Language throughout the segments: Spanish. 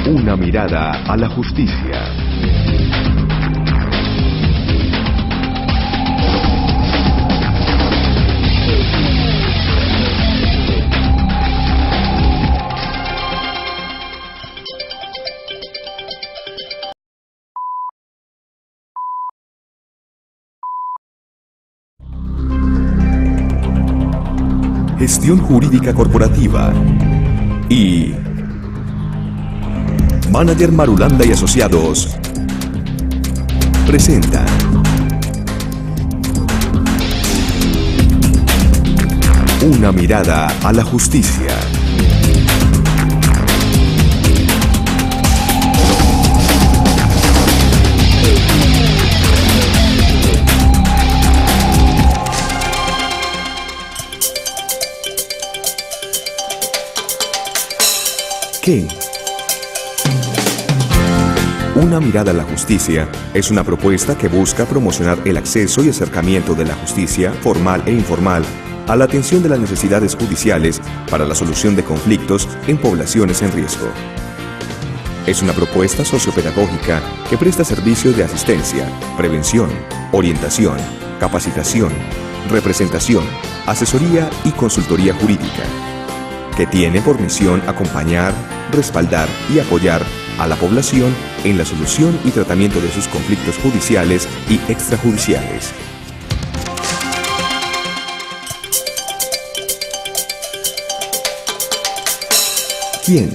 Una mirada a la justicia. Gestión Jurídica Corporativa y Manager Marulanda y Asociados presenta Una mirada a la justicia. ¿Qué? Una mirada a la justicia es una propuesta que busca promocionar el acceso y acercamiento de la justicia, formal e informal, a la atención de las necesidades judiciales para la solución de conflictos en poblaciones en riesgo. Es una propuesta sociopedagógica que presta servicios de asistencia, prevención, orientación, capacitación, representación, asesoría y consultoría jurídica, que tiene por misión acompañar, respaldar y apoyar a la población en la solución y tratamiento de sus conflictos judiciales y extrajudiciales. ¿Quién?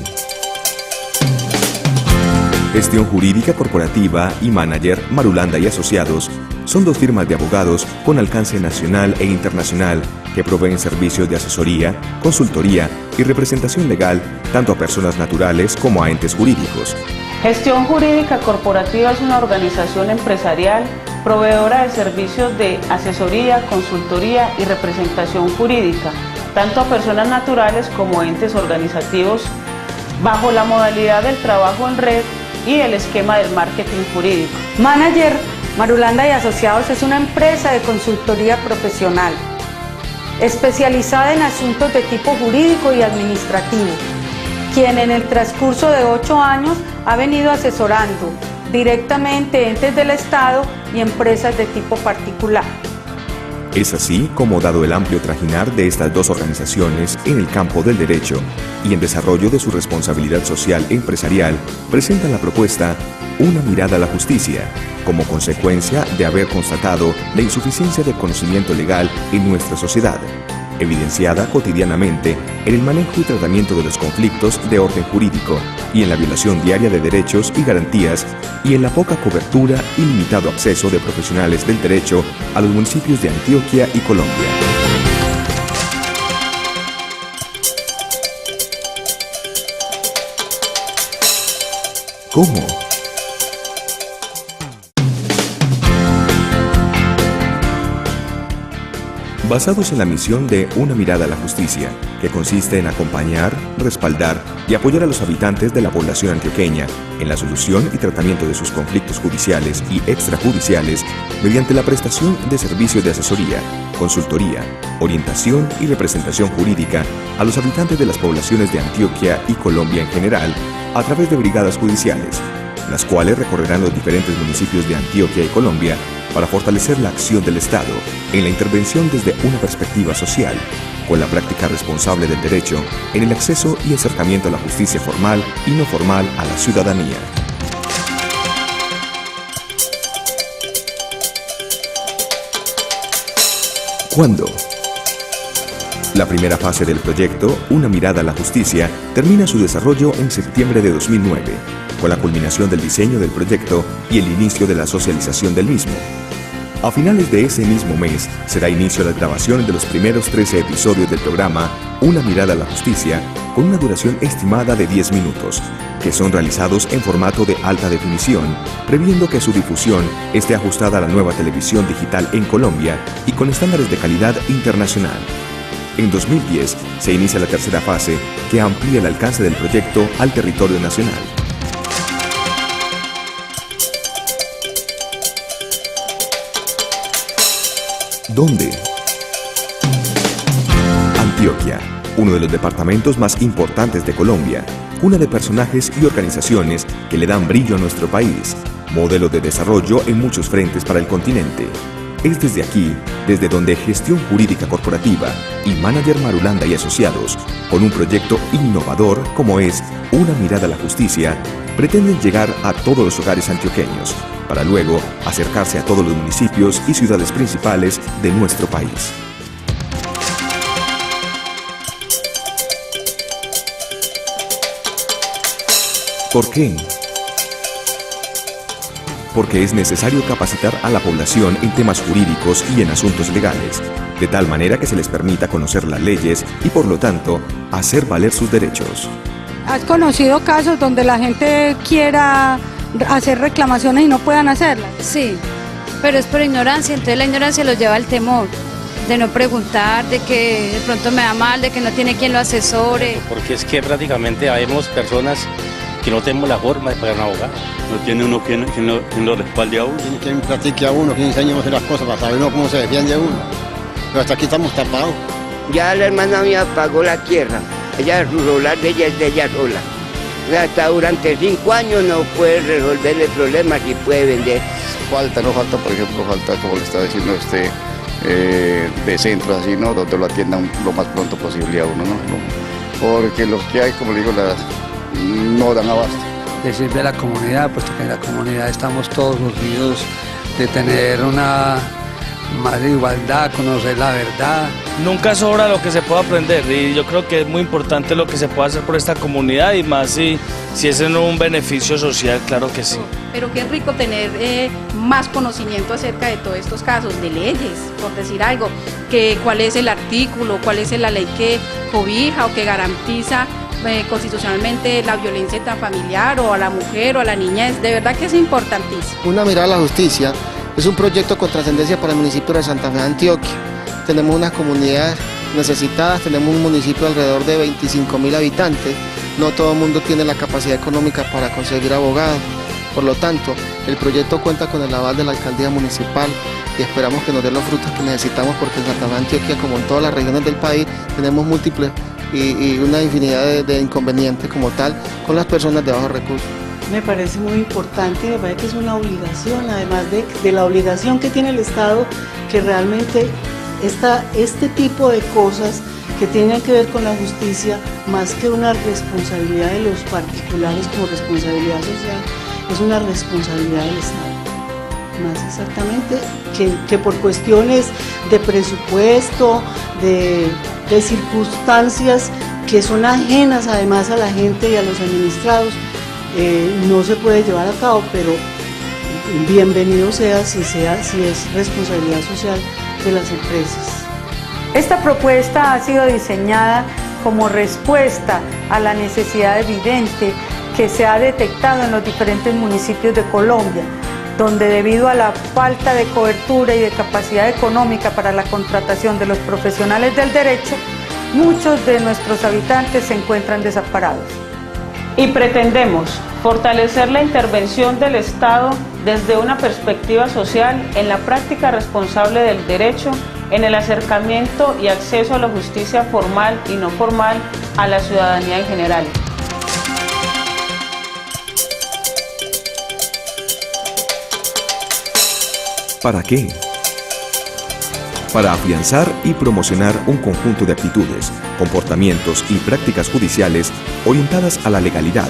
Gestión Jurídica Corporativa y Manager Marulanda y Asociados son dos firmas de abogados con alcance nacional e internacional que proveen servicios de asesoría, consultoría y representación legal tanto a personas naturales como a entes jurídicos. Gestión Jurídica Corporativa es una organización empresarial proveedora de servicios de asesoría, consultoría y representación jurídica, tanto a personas naturales como entes organizativos, bajo la modalidad del trabajo en red y el esquema del marketing jurídico. Manager Marulanda y Asociados es una empresa de consultoría profesional, especializada en asuntos de tipo jurídico y administrativo, quien en el transcurso de 8 años ha venido asesorando directamente entes del Estado y empresas de tipo particular. Es así como, dado el amplio trajinar de estas dos organizaciones en el campo del derecho y en desarrollo de su responsabilidad social e empresarial, presentan la propuesta Una mirada a la justicia, como consecuencia de haber constatado la insuficiencia de conocimiento legal en nuestra sociedad, evidenciada cotidianamente en el manejo y tratamiento de los conflictos de orden jurídico y en la violación diaria de derechos y garantías y en la poca cobertura y limitado acceso de profesionales del derecho a los municipios de Antioquia y Colombia. ¿Cómo? Basados en la misión de Una mirada a la justicia, que consiste en acompañar, respaldar y apoyar a los habitantes de la población antioqueña en la solución y tratamiento de sus conflictos judiciales y extrajudiciales mediante la prestación de servicios de asesoría, consultoría, orientación y representación jurídica a los habitantes de las poblaciones de Antioquia y Colombia en general a través de brigadas judiciales, las cuales recorrerán los diferentes municipios de Antioquia y Colombia para fortalecer la acción del Estado en la intervención desde una perspectiva social, con la práctica responsable del derecho en el acceso y acercamiento a la justicia formal y no formal a la ciudadanía. ¿Cuándo? La primera fase del proyecto, Una mirada a la justicia, termina su desarrollo en septiembre de 2009, con la culminación del diseño del proyecto y el inicio de la socialización del mismo. A finales de ese mismo mes, se da inicio a las grabaciones de los primeros 13 episodios del programa Una mirada a la justicia, con una duración estimada de 10 minutos, que son realizados en formato de alta definición, previendo que su difusión esté ajustada a la nueva televisión digital en Colombia y con estándares de calidad internacional. En 2010 se inicia la tercera fase, que amplía el alcance del proyecto al territorio nacional. ¿Dónde? Antioquia, uno de los departamentos más importantes de Colombia, cuna de personajes y organizaciones que le dan brillo a nuestro país, modelo de desarrollo en muchos frentes para el continente. Es desde aquí, desde donde Gestión Jurídica Corporativa y Manager Marulanda y Asociados, con un proyecto innovador como es Una Mirada a la Justicia, pretenden llegar a todos los hogares antioqueños, para luego acercarse a todos los municipios y ciudades principales de nuestro país. ¿Por qué? Porque es necesario capacitar a la población en temas jurídicos y en asuntos legales, de tal manera que se les permita conocer las leyes y, por lo tanto, hacer valer sus derechos. ¿Has conocido casos donde la gente quiera hacer reclamaciones y no puedan hacerlas? Sí, pero es por ignorancia, entonces la ignorancia los lleva al temor, de no preguntar, de que de pronto me va mal, de que no tiene quien lo asesore. Porque es que prácticamente habemos personas que no tenemos la forma de pagar un abogado. No tiene uno quien lo respalde a uno. Quien platique a uno, quien enseñe a hacer las cosas para saber uno cómo se defiende a uno. Pero hasta aquí estamos tapados. Ya la hermana mía pagó la tierra. Ella ruló las leyes de ella sola. Hasta durante 5 años no puede resolver el problema si puede vender. No falta, por ejemplo, como le está diciendo usted, de centros así, ¿no? Donde lo atiendan lo más pronto posible a uno, ¿no? Porque los que hay, como le digo, no dan abasto. Decirle a la comunidad, puesto que en la comunidad estamos todos unidos, de tener una más igualdad, conocer la verdad. Nunca sobra lo que se puede aprender y yo creo que es muy importante lo que se puede hacer por esta comunidad y más si es en un beneficio social, claro que sí. Pero qué rico tener más conocimiento acerca de todos estos casos, de leyes, por decir algo, que cuál es el artículo, cuál es la ley que cobija o que garantiza constitucionalmente la violencia intrafamiliar o a la mujer o a la niñez. De verdad que es importantísimo. Una Mirada a la Justicia es un proyecto con trascendencia para el municipio de Santa Fe de Antioquia. Tenemos unas comunidades necesitadas, tenemos un municipio de alrededor de 25.000 habitantes. No todo el mundo tiene la capacidad económica para conseguir abogados. Por lo tanto, el proyecto cuenta con el aval de la alcaldía municipal y esperamos que nos dé los frutos que necesitamos, porque en Santa Fe de Antioquia, como en todas las regiones del país, tenemos múltiples y una infinidad de inconvenientes como tal con las personas de bajos recursos. Me parece muy importante, me parece que es una obligación, además de la obligación que tiene el Estado, que realmente este tipo de cosas que tienen que ver con la justicia, más que una responsabilidad de los particulares como responsabilidad social, es una responsabilidad del Estado. Más exactamente que por cuestiones de presupuesto, de circunstancias que son ajenas además a la gente y a los administrados, no se puede llevar a cabo, pero bienvenido sea si es responsabilidad social de las empresas. Esta propuesta ha sido diseñada como respuesta a la necesidad evidente que se ha detectado en los diferentes municipios de Colombia, donde debido a la falta de cobertura y de capacidad económica para la contratación de los profesionales del derecho, muchos de nuestros habitantes se encuentran desamparados. Y pretendemos fortalecer la intervención del Estado desde una perspectiva social en la práctica responsable del derecho, en el acercamiento y acceso a la justicia formal y no formal a la ciudadanía en general. ¿Para qué? Para afianzar y promocionar un conjunto de actitudes, comportamientos y prácticas judiciales orientadas a la legalidad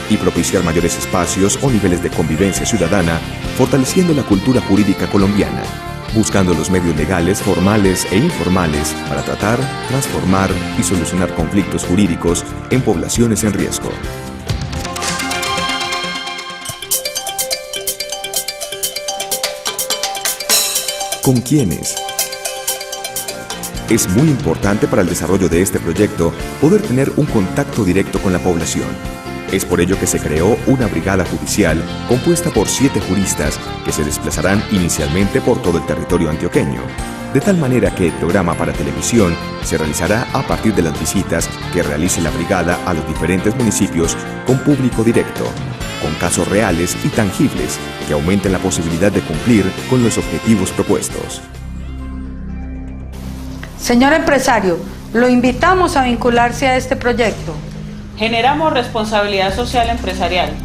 y propiciar mayores espacios o niveles de convivencia ciudadana, fortaleciendo la cultura jurídica colombiana, buscando los medios legales formales e informales para tratar, transformar y solucionar conflictos jurídicos en poblaciones en riesgo. ¿Con quiénes? Es muy importante para el desarrollo de este proyecto poder tener un contacto directo con la población. Es por ello que se creó una brigada judicial compuesta por 7 juristas que se desplazarán inicialmente por todo el territorio antioqueño, de tal manera que el programa para televisión se realizará a partir de las visitas que realice la brigada a los diferentes municipios con público directo, con casos reales y tangibles que aumenten la posibilidad de cumplir con los objetivos propuestos. Señor empresario, Lo invitamos a vincularse a este proyecto. Generamos responsabilidad social empresarial.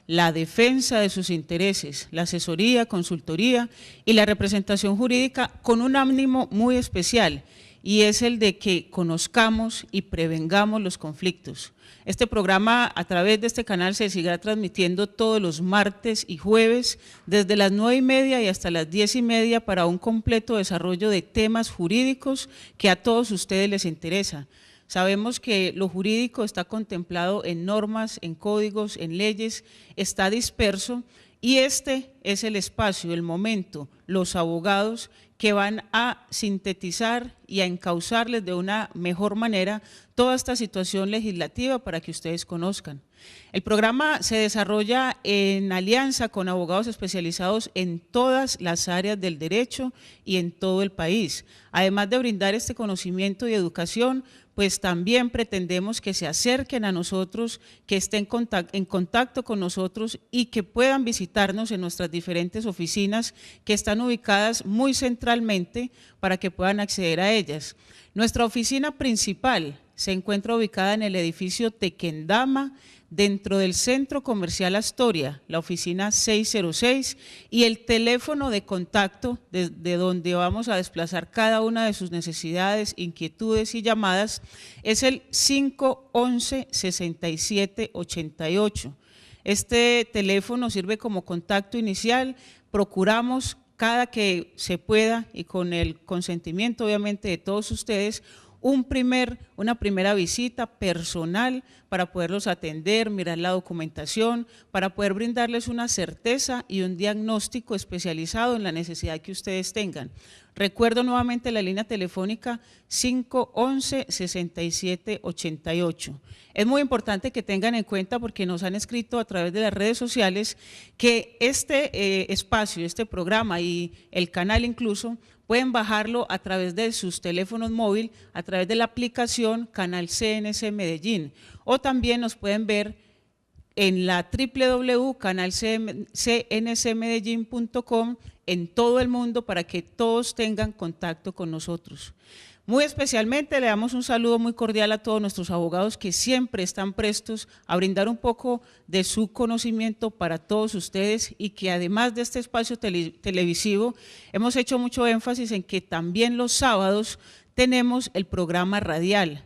La defensa de sus intereses, la asesoría, consultoría y la representación jurídica con un ánimo muy especial, y es el de que conozcamos y prevengamos los conflictos. Este programa, a través de este canal, se seguirá transmitiendo todos los martes y jueves desde las 9:30 y hasta las 10:30 para un completo desarrollo de temas jurídicos que a todos ustedes les interesa. Sabemos que lo jurídico está contemplado en normas, en códigos, en leyes, está disperso, y este es el espacio, el momento, los abogados que van a sintetizar y a encauzarles de una mejor manera toda esta situación legislativa para que ustedes conozcan. El programa se desarrolla en alianza con abogados especializados en todas las áreas del derecho y en todo el país. Además de brindar este conocimiento y educación, pues también pretendemos que se acerquen a nosotros, que estén en contacto con nosotros y que puedan visitarnos en nuestras diferentes oficinas que están ubicadas muy centralmente para que puedan acceder a ellas. Nuestra oficina principal se encuentra ubicada en el edificio Tequendama, dentro del Centro Comercial Astoria, la oficina 606, y el teléfono de contacto de donde vamos a desplazar cada una de sus necesidades, inquietudes y llamadas es el 511-6788. Este teléfono sirve como contacto inicial. Procuramos cada que se pueda y con el consentimiento obviamente de todos ustedes, una primera visita personal para poderlos atender, mirar la documentación, para poder brindarles una certeza y un diagnóstico especializado en la necesidad que ustedes tengan. Recuerdo nuevamente la línea telefónica 511-6788. Es muy importante que tengan en cuenta, porque nos han escrito a través de las redes sociales, que este espacio, este programa y el canal incluso, pueden bajarlo a través de sus teléfonos móviles, a través de la aplicación Canal CNC Medellín, o también nos pueden ver en la www.canalcncmedellin.com en todo el mundo, para que todos tengan contacto con nosotros. Muy especialmente le damos un saludo muy cordial a todos nuestros abogados que siempre están prestos a brindar un poco de su conocimiento para todos ustedes, y que además de este espacio televisivo hemos hecho mucho énfasis en que también los sábados tenemos el programa radial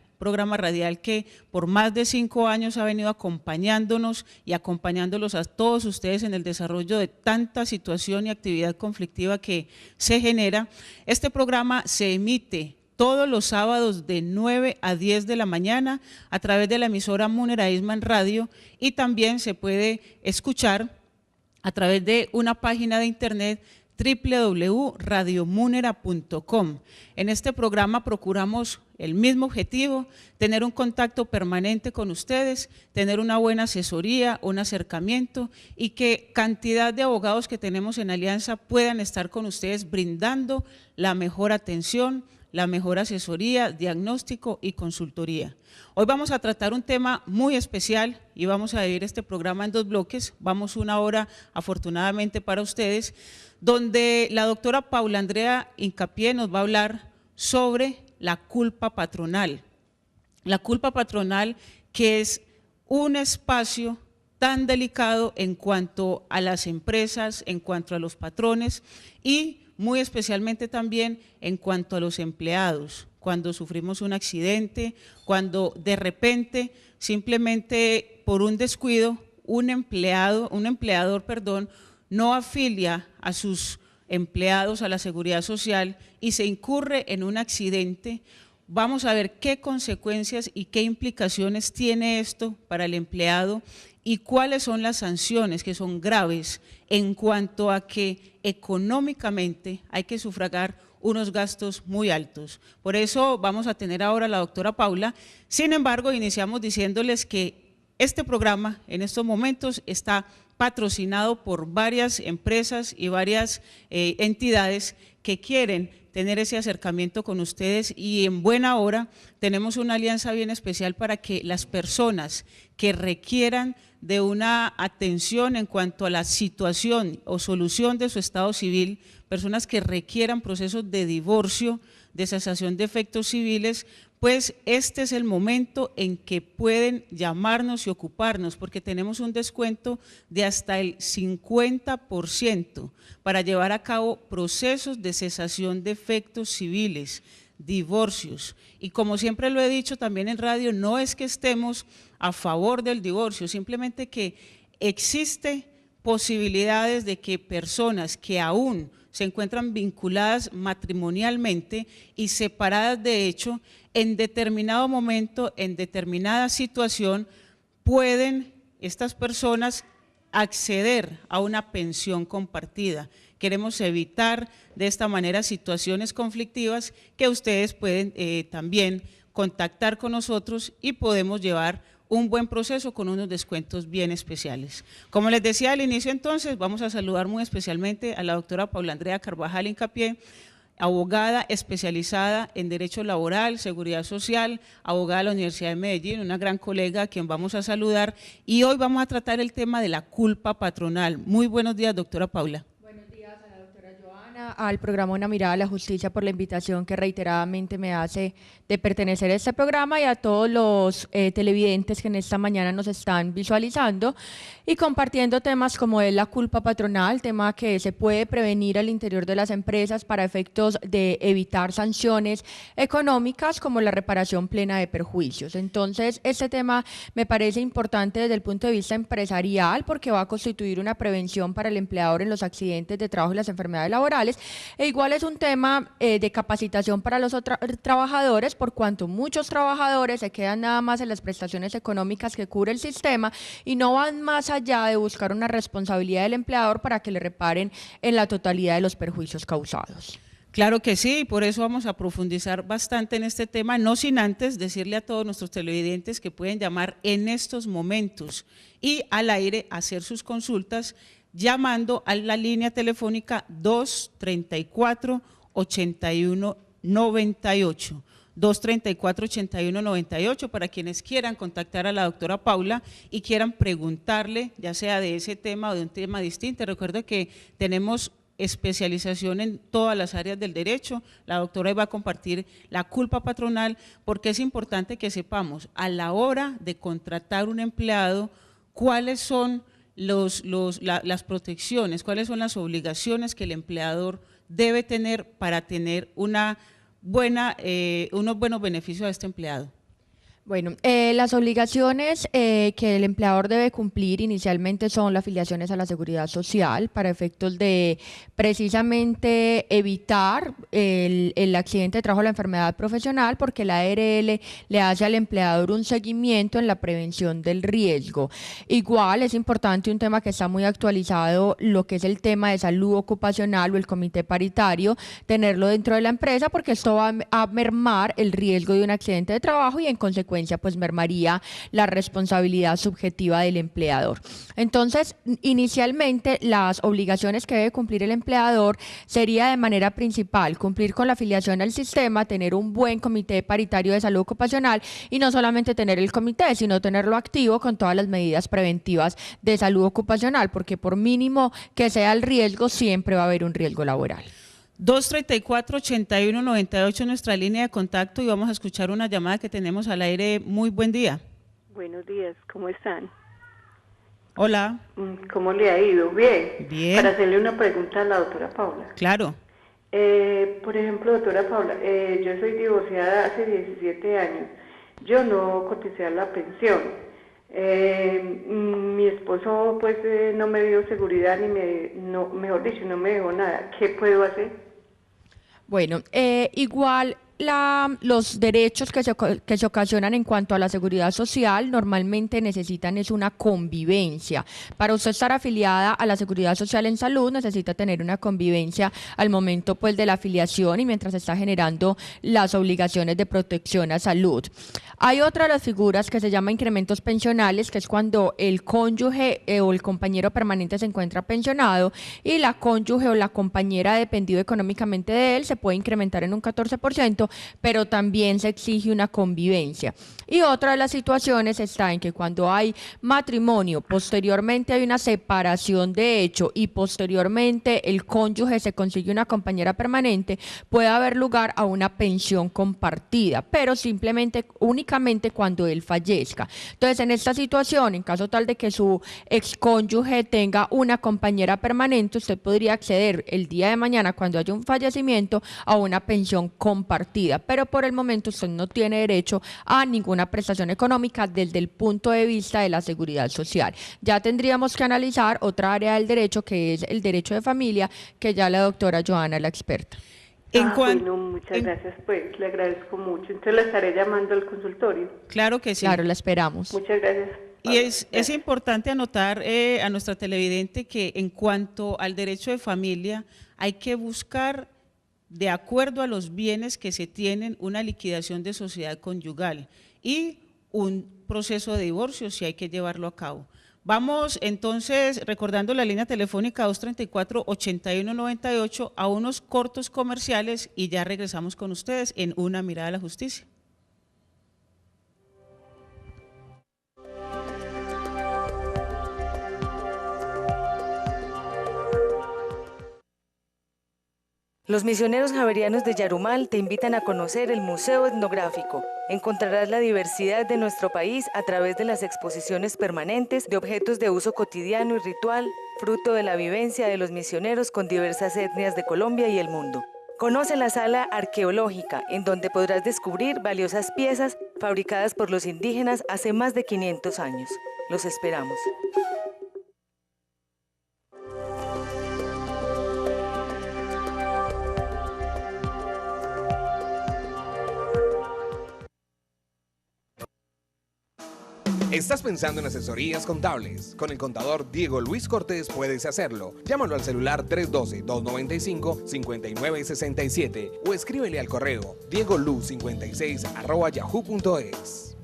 que por más de 5 años ha venido acompañándonos y acompañándolos a todos ustedes en el desarrollo de tanta situación y actividad conflictiva que se genera. Este programa se emite todos los sábados de 9 a 10 de la mañana a través de la emisora Munera Eastman Radio, y también se puede escuchar a través de una página de internet www.radiomunera.com. En este programa procuramos el mismo objetivo: tener un contacto permanente con ustedes, tener una buena asesoría, un acercamiento, y que cantidad de abogados que tenemos en alianza puedan estar con ustedes brindando la mejor atención, la mejor asesoría, diagnóstico y consultoría. Hoy vamos a tratar un tema muy especial y vamos a dividir este programa en 2 bloques. Vamos 1 hora, afortunadamente para ustedes, donde la doctora Paula Andrea Hincapié nos va a hablar sobre la culpa patronal. La culpa patronal, que es un espacio tan delicado en cuanto a las empresas, en cuanto a los patrones, y muy especialmente también en cuanto a los empleados, cuando sufrimos un accidente, cuando de repente, simplemente por un descuido, un empleador, no afilia a sus empleados a la seguridad social y se incurre en un accidente. Vamos a ver qué consecuencias y qué implicaciones tiene esto para el empleado y cuáles son las sanciones, que son graves, en cuanto a que económicamente hay que sufragar unos gastos muy altos. Por eso vamos a tener ahora a la doctora Paula. Sin embargo, iniciamos diciéndoles que este programa en estos momentos está patrocinado por varias empresas y varias entidades que quieren tener ese acercamiento con ustedes, y en buena hora tenemos una alianza bien especial para que las personas que requieran de una atención en cuanto a la situación o solución de su estado civil, personas que requieran procesos de divorcio, de cesación de efectos civiles, pues este es el momento en que pueden llamarnos y ocuparnos, porque tenemos un descuento de hasta el 50% para llevar a cabo procesos de cesación de efectos civiles, divorcios. Y como siempre lo he dicho también en radio, no es que estemos a favor del divorcio, simplemente que existe posibilidades de que personas que aún se encuentran vinculadas matrimonialmente y separadas de hecho, en determinado momento, en determinada situación, pueden estas personas acceder a una pensión compartida. Queremos evitar de esta manera situaciones conflictivas que ustedes pueden también contactar con nosotros y podemos llevar un buen proceso con unos descuentos bien especiales. Como les decía al inicio, entonces, vamos a saludar muy especialmente a la doctora Paula Andrea Carvajal Hincapié, abogada especializada en Derecho Laboral, Seguridad Social, abogada de la Universidad de Medellín, una gran colega a quien vamos a saludar, y hoy vamos a tratar el tema de la culpa patronal. Muy buenos días, doctora Paula. Al programa Una Mirada a la Justicia por la invitación que reiteradamente me hace de pertenecer a este programa, y a todos los televidentes que en esta mañana nos están visualizando y compartiendo temas como es la culpa patronal, tema que se puede prevenir al interior de las empresas para efectos de evitar sanciones económicas como la reparación plena de perjuicios. Entonces, este tema me parece importante desde el punto de vista empresarial porque va a constituir una prevención para el empleador en los accidentes de trabajo y las enfermedades laborales. E igual es un tema de capacitación para los trabajadores, por cuanto muchos trabajadores se quedan nada más en las prestaciones económicas que cubre el sistema y no van más allá de buscar una responsabilidad del empleador para que le reparen en la totalidad de los perjuicios causados. Claro que sí, y por eso vamos a profundizar bastante en este tema, no sin antes decirle a todos nuestros televidentes que pueden llamar en estos momentos y al aire hacer sus consultas llamando a la línea telefónica 234-8198. 234-8198 para quienes quieran contactar a la doctora Paula y quieran preguntarle, ya sea de ese tema o de un tema distinto. Recuerde que tenemos especialización en todas las áreas del derecho. La doctora va a compartir la culpa patronal porque es importante que sepamos a la hora de contratar un empleado cuáles son las protecciones, cuáles son las obligaciones que el empleador debe tener para tener unos buenos beneficios a este empleado. Bueno, las obligaciones que el empleador debe cumplir inicialmente son las afiliaciones a la Seguridad Social para efectos de precisamente evitar el accidente de trabajo o la enfermedad profesional, porque la ARL le hace al empleador un seguimiento en la prevención del riesgo. Igual es importante un tema que está muy actualizado, lo que es el tema de salud ocupacional o el comité paritario, tenerlo dentro de la empresa porque esto va a mermar el riesgo de un accidente de trabajo y en consecuencia pues mermaría la responsabilidad subjetiva del empleador. Entonces, inicialmente las obligaciones que debe cumplir el empleador sería de manera principal cumplir con la afiliación al sistema, tener un buen comité paritario de salud ocupacional y no solamente tener el comité, sino tenerlo activo con todas las medidas preventivas de salud ocupacional, porque por mínimo que sea el riesgo, siempre va a haber un riesgo laboral. 234-8198 nuestra línea de contacto y vamos a escuchar una llamada que tenemos al aire. Muy buen día. Buenos días, ¿cómo están? Hola. ¿Cómo le ha ido? Bien. Bien. Para hacerle una pregunta a la doctora Paula. Claro. Por ejemplo, doctora Paula, yo soy divorciada hace 17 años. Yo no coticé a la pensión. Mi esposo pues no me dio seguridad mejor dicho, no me dejó nada. ¿Qué puedo hacer? Bueno, igual los derechos que se ocasionan en cuanto a la seguridad social normalmente necesitan es una convivencia. Para usted estar afiliada a la seguridad social en salud necesita tener una convivencia al momento pues de la afiliación y mientras está generando las obligaciones de protección a salud. Hay otra de las figuras que se llama incrementos pensionales, que es cuando el cónyuge o el compañero permanente se encuentra pensionado y la cónyuge o la compañera dependido económicamente de él se puede incrementar en un 14%, pero también se exige una convivencia. Y otra de las situaciones está en que cuando hay matrimonio, posteriormente hay una separación de hecho y posteriormente el cónyuge se consigue una compañera permanente, puede haber lugar a una pensión compartida, pero simplemente únicamente cuando él fallezca. Entonces, en esta situación, en caso tal de que su excónyuge tenga una compañera permanente, usted podría acceder el día de mañana, cuando haya un fallecimiento, a una pensión compartida, pero por el momento usted no tiene derecho a ninguna prestación económica desde el punto de vista de la seguridad social. Ya tendríamos que analizar otra área del derecho, que es el derecho de familia, que ya la doctora Joana es la experta. Bueno, muchas gracias, pues le agradezco mucho. Entonces la estaré llamando al consultorio. Claro que sí. Claro, la esperamos. Muchas gracias. Y es importante anotar a nuestra televidente que en cuanto al derecho de familia hay que buscar, de acuerdo a los bienes que se tienen, una liquidación de sociedad conyugal y un proceso de divorcio si hay que llevarlo a cabo. Vamos entonces, recordando la línea telefónica 234-8198, a unos cortos comerciales y ya regresamos con ustedes en Una Mirada a la Justicia. Los misioneros javerianos de Yarumal te invitan a conocer el Museo Etnográfico. Encontrarás la diversidad de nuestro país a través de las exposiciones permanentes de objetos de uso cotidiano y ritual, fruto de la vivencia de los misioneros con diversas etnias de Colombia y el mundo. Conoce la sala arqueológica, en donde podrás descubrir valiosas piezas fabricadas por los indígenas hace más de 500 años. Los esperamos. ¿Estás pensando en asesorías contables? Con el contador Diego Luis Cortés puedes hacerlo. Llámalo al celular 312-295-5967 o escríbele al correo diegolu56@yahoo.es.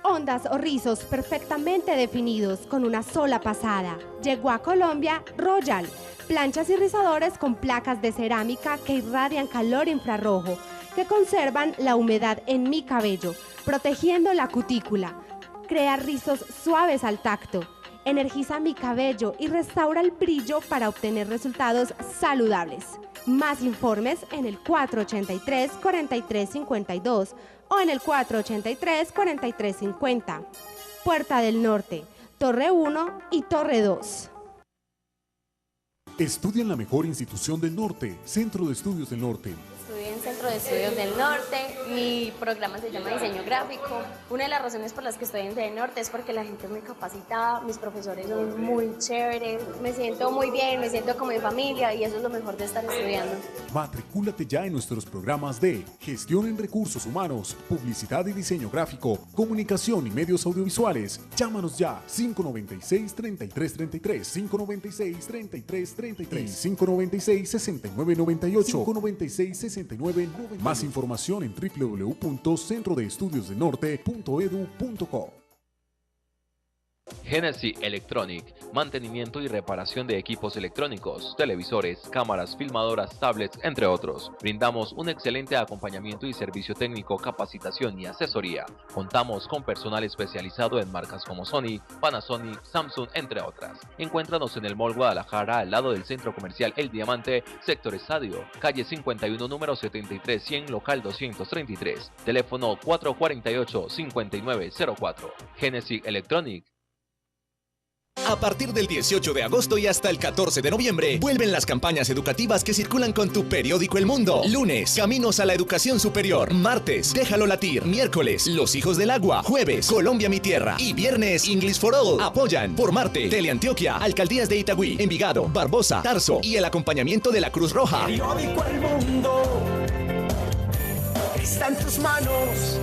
Ondas o rizos perfectamente definidos con una sola pasada. Llegó a Colombia Royal, planchas y rizadores con placas de cerámica que irradian calor infrarrojo, que conservan la humedad en mi cabello, protegiendo la cutícula. Crea rizos suaves al tacto, energiza mi cabello y restaura el brillo para obtener resultados saludables. Más informes en el 483-4352 o en el 483-4350. Puerta del Norte, Torre 1 y Torre 2. Estudia en la mejor institución del norte, Centro de Estudios del Norte. Estudié en Centro de Estudios del Norte, mi programa se llama Diseño Gráfico. Una de las razones por las que estoy en del Norte es porque la gente es muy capacitada, mis profesores son muy chéveres, me siento muy bien, me siento como en familia y eso es lo mejor de estar estudiando. Matricúlate ya en nuestros programas de Gestión en Recursos Humanos, Publicidad y Diseño Gráfico, Comunicación y Medios Audiovisuales. Llámanos ya, 596-3333, 596-3333, 596-6998, 596-6998. Más información en www.centrodeestudiosdelnorte.edu.co. Genesis Electronic, mantenimiento y reparación de equipos electrónicos, televisores, cámaras, filmadoras, tablets, entre otros. Brindamos un excelente acompañamiento y servicio técnico, capacitación y asesoría. Contamos con personal especializado en marcas como Sony, Panasonic, Samsung, entre otras. Encuéntranos en el Mall Guadalajara, al lado del Centro Comercial El Diamante, Sector Estadio, calle 51, número 73100, local 233. Teléfono 448-5904. Genesis Electronic. A partir del 18 de agosto y hasta el 14 de noviembre, vuelven las campañas educativas que circulan con tu periódico El Mundo. Lunes, Caminos a la Educación Superior. Martes, Déjalo Latir. Miércoles, Los Hijos del Agua. Jueves, Colombia Mi Tierra. Y viernes, English for All. Apoyan por Marte, Teleantioquia, Alcaldías de Itagüí, Envigado, Barbosa, Tarso y el acompañamiento de la Cruz Roja. Periódico El Mundo, está en tus manos.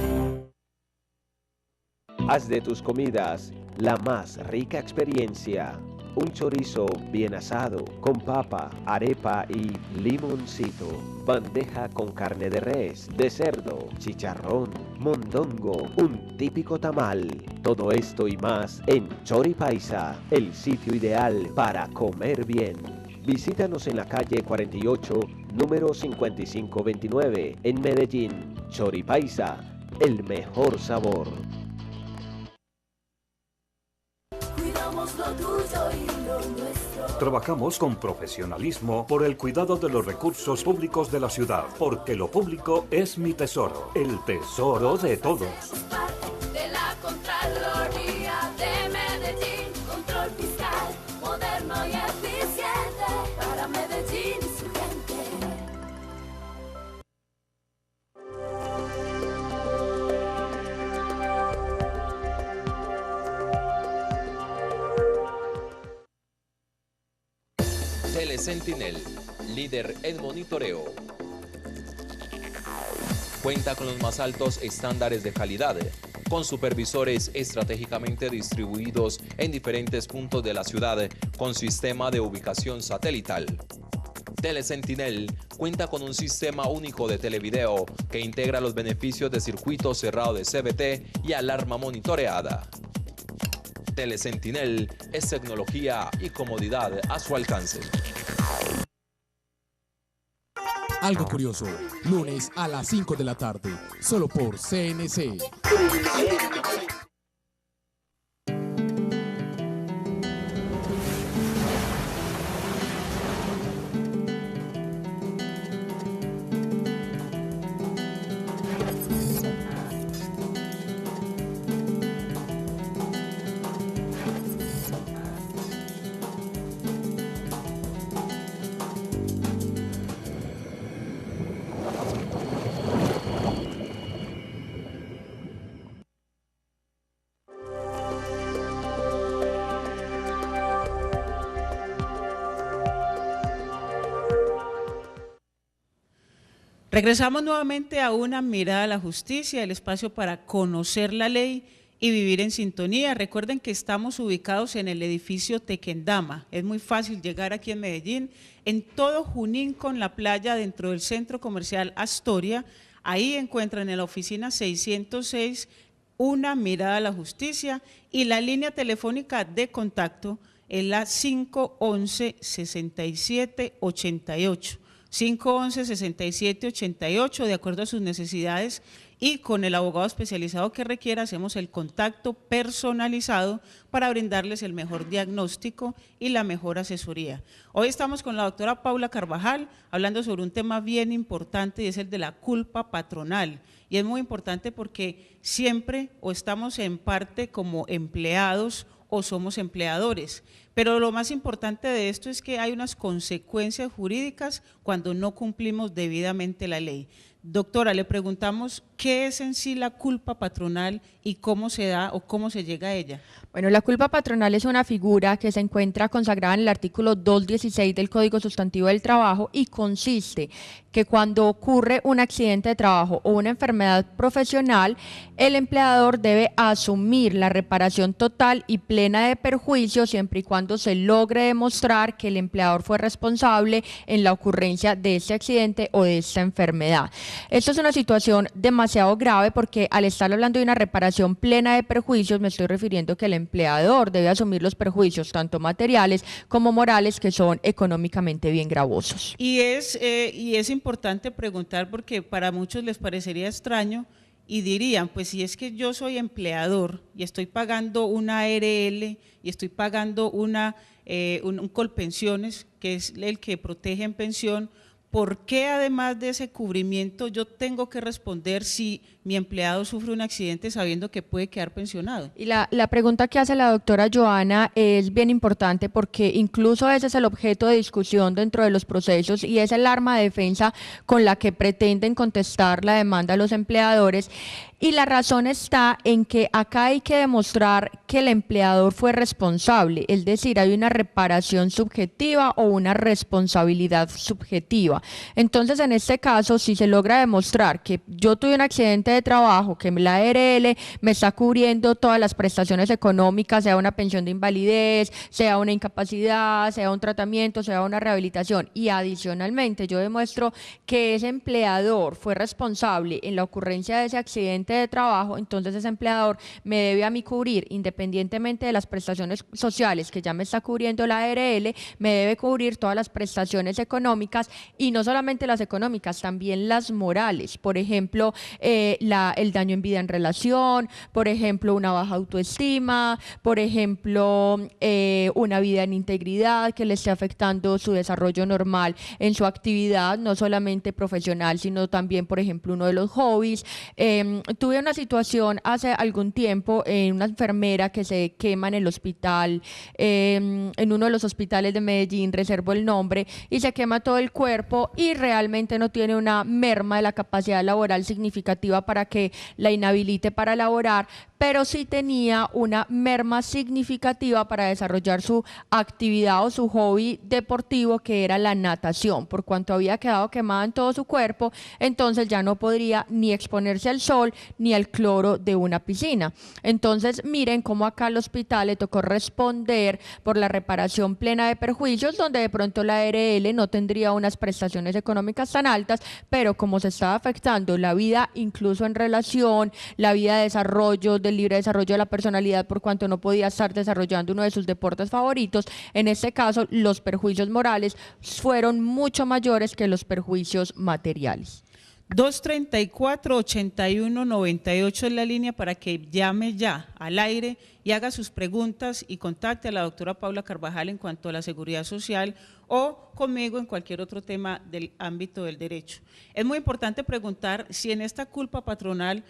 Haz de tus comidas la más rica experiencia. Un chorizo bien asado con papa, arepa y limoncito. Bandeja con carne de res, de cerdo, chicharrón, mondongo, un típico tamal. Todo esto y más en Chori Paisa, el sitio ideal para comer bien. Visítanos en la calle 48, número 5529, en Medellín. Chori Paisa, el mejor sabor. Trabajamos con profesionalismo por el cuidado de los recursos públicos de la ciudad, porque lo público es mi tesoro, el tesoro de todos. De la Contraloría de Medellín, control fiscal, moderno y eficiente, para Medellín y su gente. Telesentinel, líder en monitoreo. Cuenta con los más altos estándares de calidad, con supervisores estratégicamente distribuidos en diferentes puntos de la ciudad, con sistema de ubicación satelital. Telesentinel cuenta con un sistema único de televideo que integra los beneficios de circuito cerrado de CBT y alarma monitoreada. Telesentinel es tecnología y comodidad a su alcance. Algo curioso, lunes a las 5 de la tarde, solo por CNC. Regresamos nuevamente a Una Mirada a la Justicia, el espacio para conocer la ley y vivir en sintonía. Recuerden que estamos ubicados en el edificio Tequendama. Es muy fácil llegar aquí en Medellín, en todo Junín con la playa, dentro del centro comercial Astoria. Ahí encuentran en la oficina 606 Una Mirada a la Justicia, y la línea telefónica de contacto es la 511-6788. 511-6788, de acuerdo a sus necesidades, y con el abogado especializado que requiera hacemos el contacto personalizado para brindarles el mejor diagnóstico y la mejor asesoría. Hoy estamos con la doctora Paula Carvajal hablando sobre un tema bien importante, y es el de la culpa patronal. Y es muy importante porque siempre o estamos en parte como empleados o somos empleadores. Pero lo más importante de esto es que hay unas consecuencias jurídicas cuando no cumplimos debidamente la ley. Doctora, le preguntamos qué es en sí la culpa patronal y cómo se da o cómo se llega a ella. Bueno, la culpa patronal es una figura que se encuentra consagrada en el artículo 216 del Código Sustantivo del Trabajo, y consiste que cuando ocurre un accidente de trabajo o una enfermedad profesional, el empleador debe asumir la reparación total y plena de perjuicios siempre y cuando se logre demostrar que el empleador fue responsable en la ocurrencia de este accidente o de esta enfermedad. Esto es una situación demasiado grave porque al estar hablando de una reparación plena de perjuicios me estoy refiriendo que el empleador debe asumir los perjuicios tanto materiales como morales, que son económicamente bien gravosos. Y es importante preguntar porque para muchos les parecería extraño y dirían, pues si es que yo soy empleador y estoy pagando una ARL y estoy pagando un Colpensiones, que es el que protege en pensión, ¿por qué además de ese cubrimiento yo tengo que responder si mi empleado sufre un accidente sabiendo que puede quedar pensionado? Y la pregunta que hace la doctora Joana es bien importante porque incluso ese es el objeto de discusión dentro de los procesos y es el arma de defensa con la que pretenden contestar la demanda a los empleadores. Y la razón está en que acá hay que demostrar que el empleador fue responsable, es decir, hay una reparación subjetiva o una responsabilidad subjetiva. Entonces, en este caso, si se logra demostrar que yo tuve un accidente de trabajo, que la ARL me está cubriendo todas las prestaciones económicas, sea una pensión de invalidez, sea una incapacidad, sea un tratamiento, sea una rehabilitación, y adicionalmente yo demuestro que ese empleador fue responsable en la ocurrencia de ese accidente de trabajo, entonces ese empleador me debe a mí cubrir, independientemente de las prestaciones sociales que ya me está cubriendo la ARL, me debe cubrir todas las prestaciones económicas, y no solamente las económicas, también las morales, por ejemplo, el daño en vida en relación, por ejemplo, una baja autoestima, por ejemplo, una vida en integridad que le esté afectando su desarrollo normal en su actividad, no solamente profesional, sino también, por ejemplo, uno de los hobbies. Tuve una situación hace algún tiempo en una enfermera que se quema en el hospital, en uno de los hospitales de Medellín, reservo el nombre, y se quema todo el cuerpo y realmente no tiene una merma de la capacidad laboral significativa para que la inhabilite para laborar, pero sí tenía una merma significativa para desarrollar su actividad o su hobby deportivo, que era la natación. Por cuanto había quedado quemada en todo su cuerpo, entonces ya no podría ni exponerse al sol ni al cloro de una piscina. Entonces miren cómo acá al hospital le tocó responder por la reparación plena de perjuicios, donde de pronto la ARL no tendría unas prestaciones económicas tan altas, pero como se estaba afectando la vida incluso en relación, la vida de desarrollo, del libre desarrollo de la personalidad, por cuanto no podía estar desarrollando uno de sus deportes favoritos, en este caso los perjuicios morales fueron mucho mayores que los perjuicios materiales. 234-8198 es la línea para que llame ya al aire y haga sus preguntas y contacte a la doctora Paula Carvajal en cuanto a la seguridad social o conmigo en cualquier otro tema del ámbito del derecho. Es muy importante preguntar si en esta culpa patronal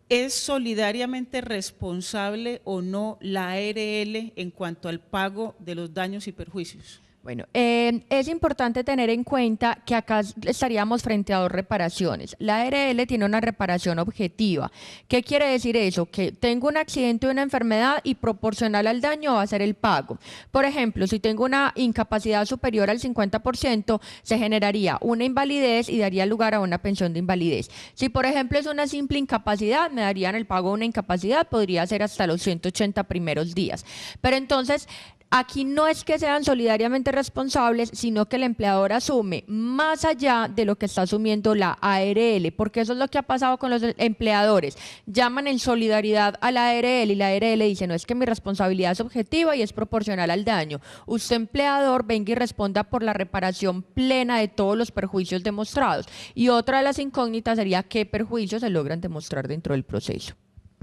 ¿es solidariamente responsable o no la ARL en cuanto al pago de los daños y perjuicios? Bueno, es importante tener en cuenta que acá estaríamos frente a dos reparaciones. La ARL tiene una reparación objetiva. ¿Qué quiere decir eso? Que tengo un accidente o una enfermedad y proporcional al daño va a ser el pago. Por ejemplo, si tengo una incapacidad superior al 50%, se generaría una invalidez y daría lugar a una pensión de invalidez. Si, por ejemplo, es una simple incapacidad, me darían el pago de una incapacidad, podría ser hasta los 180 primeros días. Pero entonces, aquí no es que sean solidariamente responsables, sino que el empleador asume más allá de lo que está asumiendo la ARL, porque eso es lo que ha pasado con los empleadores. Llaman en solidaridad a la ARL y la ARL dice, no, es que mi responsabilidad es objetiva y es proporcional al daño. Usted, empleador, venga y responda por la reparación plena de todos los perjuicios demostrados. Y otra de las incógnitas sería qué perjuicios se logran demostrar dentro del proceso.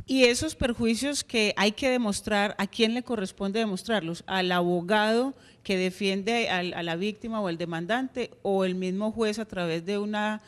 Y esos perjuicios que hay que demostrar, ¿a quién le corresponde demostrarlos? ¿Al abogado que defiende a la víctima o al demandante, o el mismo juez a través de una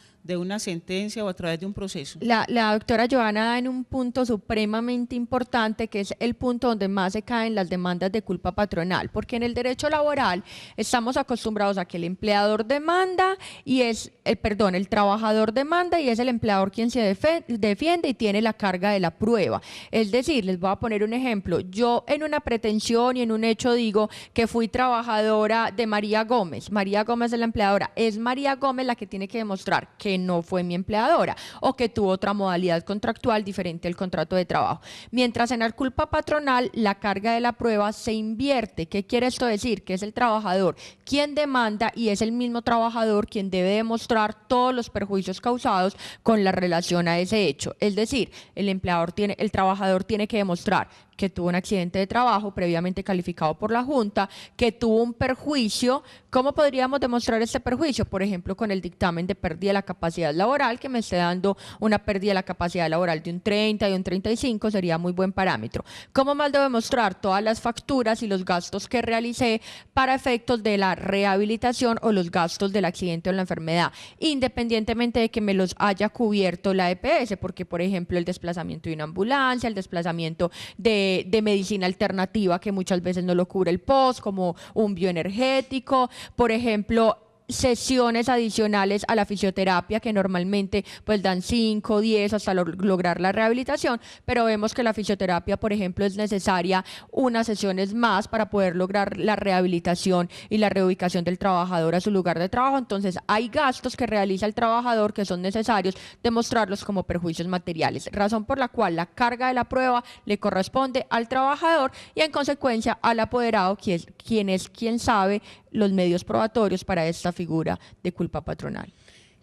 sentencia o a través de un proceso? La doctora Joana da en un punto supremamente importante, que es el punto donde más se caen las demandas de culpa patronal, porque en el derecho laboral estamos acostumbrados a que el empleador demanda y el trabajador demanda y es el empleador quien se defiende y tiene la carga de la prueba. Es decir, les voy a poner un ejemplo. Yo en una pretensión y en un hecho digo que fui trabajadora de María Gómez. María Gómez es la empleadora. Es María Gómez la que tiene que demostrar que no fue mi empleadora o que tuvo otra modalidad contractual diferente al contrato de trabajo. Mientras en la culpa patronal la carga de la prueba se invierte. ¿Qué quiere esto decir? Que es el trabajador quien demanda y es el mismo trabajador quien debe demostrar todos los perjuicios causados con la relación a ese hecho. Es decir, el trabajador tiene que demostrar que tuvo un accidente de trabajo previamente calificado por la Junta, que tuvo un perjuicio. ¿Cómo podríamos demostrar este perjuicio? Por ejemplo, con el dictamen de pérdida de la capacidad laboral, que me esté dando una pérdida de la capacidad laboral de un 30 y un 35, sería muy buen parámetro. ¿Cómo más debo demostrar? Todas las facturas y los gastos que realicé para efectos de la rehabilitación o los gastos del accidente o la enfermedad, independientemente de que me los haya cubierto la EPS, porque, por ejemplo, el desplazamiento de una ambulancia, el desplazamiento de medicina alternativa que muchas veces no lo cubre el POS, como un bioenergético, por ejemplo, sesiones adicionales a la fisioterapia que normalmente pues dan 5, 10 hasta lograr la rehabilitación, pero vemos que la fisioterapia, por ejemplo, es necesaria unas sesiones más para poder lograr la rehabilitación y la reubicación del trabajador a su lugar de trabajo. Entonces hay gastos que realiza el trabajador que son necesarios demostrarlos como perjuicios materiales, razón por la cual la carga de la prueba le corresponde al trabajador y en consecuencia al apoderado, quien sabe los medios probatorios para esta figura de culpa patronal.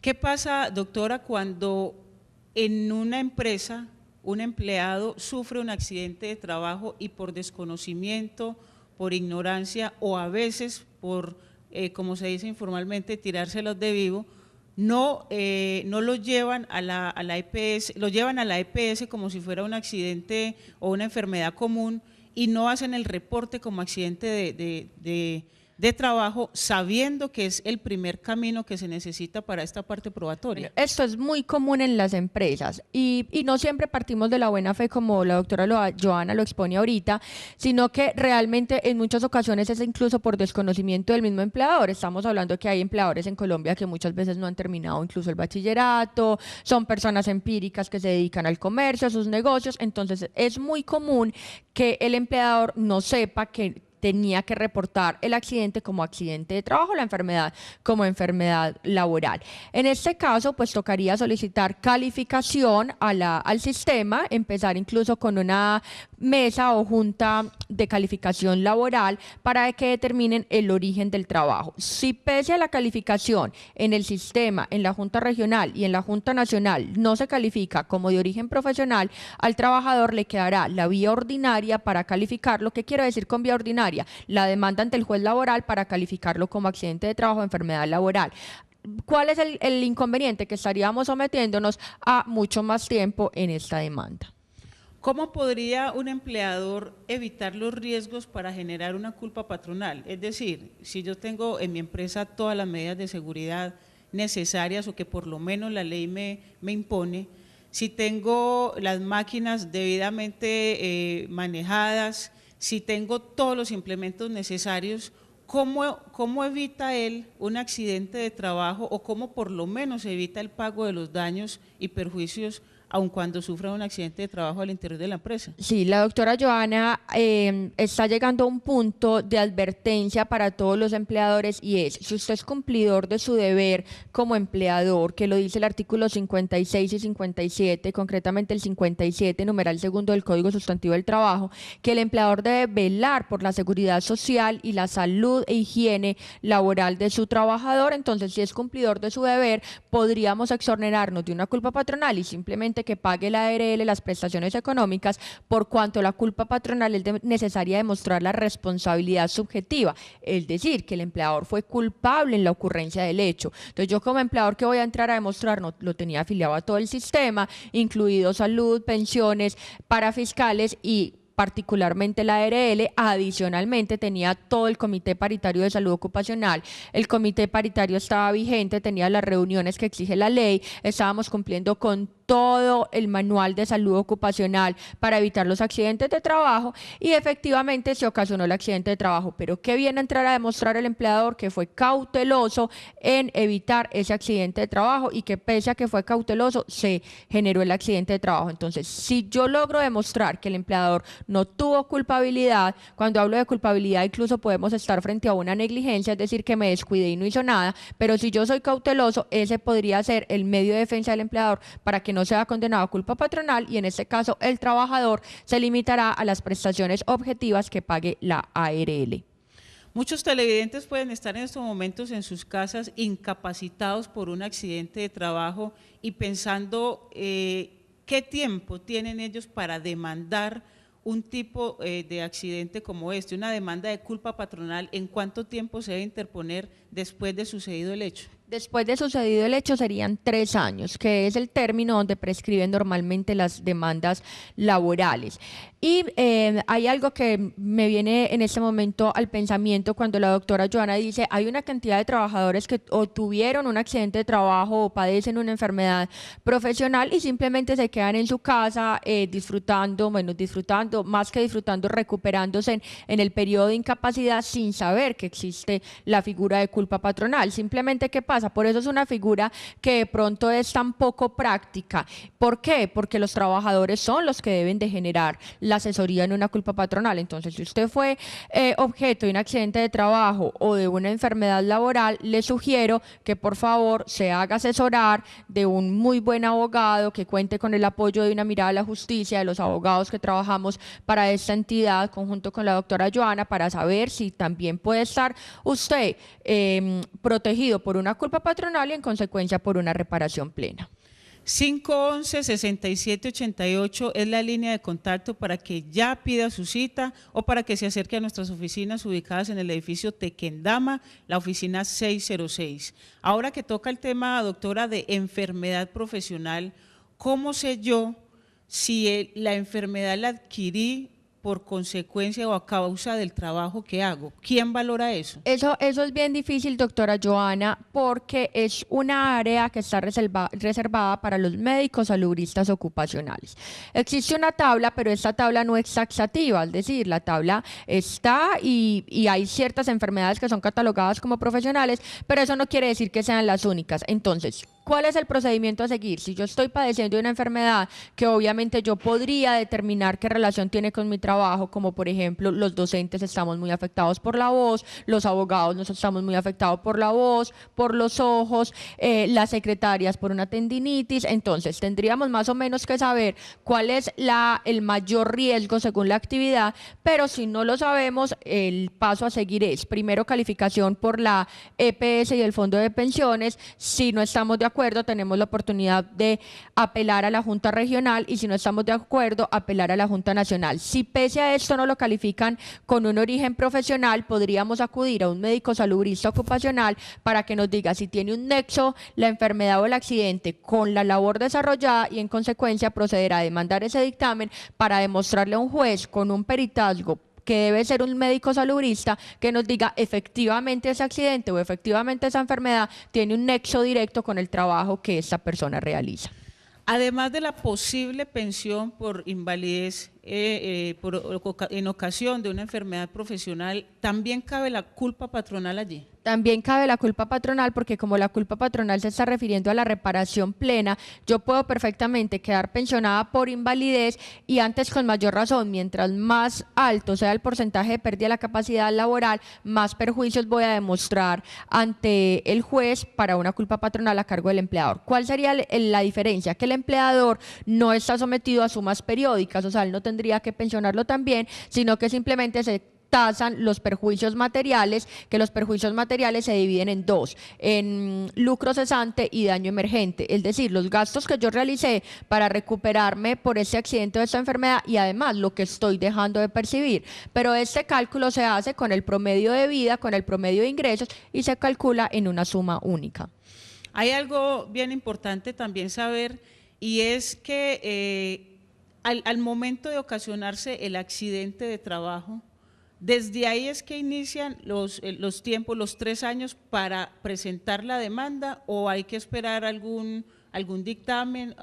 ¿Qué pasa, doctora, cuando en una empresa un empleado sufre un accidente de trabajo y por desconocimiento, por ignorancia o a veces por, como se dice informalmente, tirárselos de vivo, no lo llevan a la EPS, lo llevan a la EPS como si fuera un accidente o una enfermedad común y no hacen el reporte como accidente de trabajo, sabiendo que es el primer camino que se necesita para esta parte probatoria? Esto es muy común en las empresas y no siempre partimos de la buena fe como la doctora Joana lo expone ahorita, sino que realmente en muchas ocasiones es incluso por desconocimiento del mismo empleador. Estamos hablando que hay empleadores en Colombia que muchas veces no han terminado incluso el bachillerato, son personas empíricas que se dedican al comercio, a sus negocios, entonces es muy común que el empleador no sepa que tenía que reportar el accidente como accidente de trabajo, la enfermedad como enfermedad laboral. En este caso, pues tocaría solicitar calificación al sistema, empezar incluso con una mesa o junta de calificación laboral para que determinen el origen del trabajo. Si pese a la calificación en el sistema, en la Junta Regional y en la Junta Nacional no se califica como de origen profesional, al trabajador le quedará la vía ordinaria para calificarlo. ¿Qué quiero decir con vía ordinaria? La demanda ante el juez laboral para calificarlo como accidente de trabajo o enfermedad laboral. ¿Cuál es el inconveniente? Que estaríamos sometiéndonos a mucho más tiempo en esta demanda. ¿Cómo podría un empleador evitar los riesgos para generar una culpa patronal? Es decir, si yo tengo en mi empresa todas las medidas de seguridad necesarias o que por lo menos la ley me impone, si tengo las máquinas debidamente manejadas, si tengo todos los implementos necesarios, ¿cómo evita él un accidente de trabajo o cómo por lo menos evita el pago de los daños y perjuicios aun cuando sufra un accidente de trabajo al interior de la empresa? Sí, la doctora Joana está llegando a un punto de advertencia para todos los empleadores y es, si usted es cumplidor de su deber como empleador, que lo dice el artículo 56 y 57, concretamente el 57, numeral segundo del Código Sustantivo del Trabajo, que el empleador debe velar por la seguridad social y la salud e higiene laboral de su trabajador. Entonces, si es cumplidor de su deber, podríamos exonerarnos de una culpa patronal y simplemente que pague la ARL las prestaciones económicas, por cuanto la culpa patronal es necesaria demostrar la responsabilidad subjetiva, es decir, que el empleador fue culpable en la ocurrencia del hecho. Entonces yo como empleador, ¿qué voy a entrar a demostrar? No, lo tenía afiliado a todo el sistema, incluido salud, pensiones, parafiscales y particularmente la ARL. Adicionalmente tenía todo el Comité Paritario de Salud Ocupacional, el Comité Paritario estaba vigente, tenía las reuniones que exige la ley, estábamos cumpliendo con todo el manual de salud ocupacional para evitar los accidentes de trabajo y efectivamente se ocasionó el accidente de trabajo, pero ¿qué viene a entrar a demostrar el empleador? Que fue cauteloso en evitar ese accidente de trabajo y que pese a que fue cauteloso se generó el accidente de trabajo. Entonces, si yo logro demostrar que el empleador no tuvo culpabilidad, cuando hablo de culpabilidad incluso podemos estar frente a una negligencia, es decir, que me descuidé y no hizo nada, pero si yo soy cauteloso, ese podría ser el medio de defensa del empleador para que no sea condenado a culpa patronal y en este caso el trabajador se limitará a las prestaciones objetivas que pague la ARL. Muchos televidentes pueden estar en estos momentos en sus casas incapacitados por un accidente de trabajo y pensando qué tiempo tienen ellos para demandar un tipo de accidente como este, una demanda de culpa patronal, ¿en cuánto tiempo se debe interponer después de sucedido el hecho? Después de sucedido el hecho serían 3 años, que es el término donde prescriben normalmente las demandas laborales. Y hay algo que me viene en este momento al pensamiento cuando la doctora Joana dice, hay una cantidad de trabajadores que o tuvieron un accidente de trabajo o padecen una enfermedad profesional y simplemente se quedan en su casa disfrutando, más que disfrutando, recuperándose en el periodo de incapacidad sin saber que existe la figura de culpa patronal. Simplemente, ¿qué pasa? Por eso es una figura que de pronto es tan poco práctica. ¿Por qué? Porque los trabajadores son los que deben de generar la asesoría en una culpa patronal. Entonces, si usted fue objeto de un accidente de trabajo o de una enfermedad laboral, le sugiero que por favor se haga asesorar de un muy buen abogado que cuente con el apoyo de Una Mirada a la Justicia, de los abogados que trabajamos para esta entidad, conjunto con la doctora Joana, para saber si también puede estar usted protegido por una culpa patronal y en consecuencia por una reparación plena. 511-6788 es la línea de contacto para que ya pida su cita o para que se acerque a nuestras oficinas ubicadas en el edificio Tequendama, la oficina 606. Ahora que toca el tema, doctora, de enfermedad profesional, ¿cómo sé yo si la enfermedad la adquirí por consecuencia o a causa del trabajo que hago? ¿Quién valora eso? Eso es bien difícil, doctora Joana, porque es una área que está reservada para los médicos salubristas ocupacionales. Existe una tabla, pero esta tabla no es taxativa, es decir, la tabla está y hay ciertas enfermedades que son catalogadas como profesionales, pero eso no quiere decir que sean las únicas. Entonces, ¿cuál es el procedimiento a seguir? Si yo estoy padeciendo de una enfermedad que obviamente yo podría determinar qué relación tiene con mi trabajo, como por ejemplo los docentes estamos muy afectados por la voz, los abogados nos estamos muy afectados por la voz, por los ojos, las secretarias por una tendinitis, entonces tendríamos más o menos que saber cuál es el mayor riesgo según la actividad, pero si no lo sabemos, el paso a seguir es primero calificación por la EPS y el Fondo de Pensiones. Si no estamos de acuerdo, tenemos la oportunidad de apelar a la Junta Regional y si no estamos de acuerdo, apelar a la Junta Nacional. Si pese a esto no lo califican con un origen profesional, podríamos acudir a un médico salubrista ocupacional para que nos diga si tiene un nexo la enfermedad o el accidente con la labor desarrollada y en consecuencia procederá a demandar ese dictamen para demostrarle a un juez con un peritazgo que debe ser un médico salubrista que nos diga efectivamente ese accidente o efectivamente esa enfermedad tiene un nexo directo con el trabajo que esta persona realiza. Además de la posible pensión por invalidez en ocasión de una enfermedad profesional, ¿también cabe la culpa patronal allí? También cabe la culpa patronal porque como la culpa patronal se está refiriendo a la reparación plena, yo puedo perfectamente quedar pensionada por invalidez y antes con mayor razón, mientras más alto sea el porcentaje de pérdida de la capacidad laboral, más perjuicios voy a demostrar ante el juez para una culpa patronal a cargo del empleador. ¿Cuál sería la diferencia? Que el empleador no está sometido a sumas periódicas, o sea, él no tendría que pensionarlo también, sino que simplemente se tasan los perjuicios materiales, que los perjuicios materiales se dividen en dos, en lucro cesante y daño emergente, es decir, los gastos que yo realicé para recuperarme por ese accidente o esta enfermedad y además lo que estoy dejando de percibir, pero este cálculo se hace con el promedio de vida, con el promedio de ingresos y se calcula en una suma única. Hay algo bien importante también saber y es que al momento de ocasionarse el accidente de trabajo, desde ahí es que inician los tiempos, los 3 años para presentar la demanda o hay que esperar algún dictamen,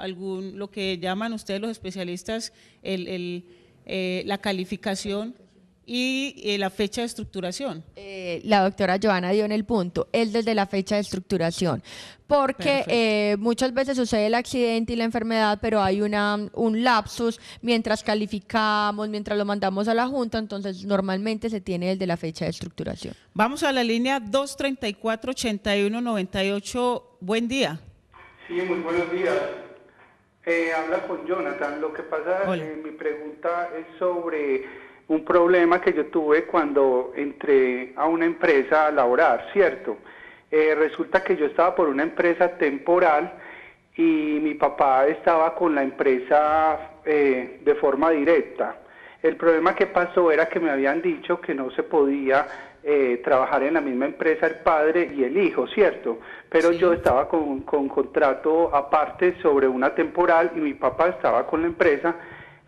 lo que llaman ustedes los especialistas la calificación y la fecha de estructuración. La doctora Joana dio en el punto, es desde la fecha de estructuración, porque muchas veces sucede el accidente y la enfermedad, pero hay un lapsus mientras calificamos, mientras lo mandamos a la Junta, entonces normalmente se tiene el de la fecha de estructuración. Vamos a la línea 234-8198, buen día. Sí, muy buenos días. Habla con Jonathan, lo que pasa, mi pregunta es sobre un problema que yo tuve cuando entré a una empresa a laborar, ¿cierto? Resulta que yo estaba por una empresa temporal y mi papá estaba con la empresa de forma directa. El problema que pasó era que me habían dicho que no se podía trabajar en la misma empresa el padre y el hijo, ¿cierto? Pero yo estaba con contrato aparte sobre una temporal y mi papá estaba con la empresa.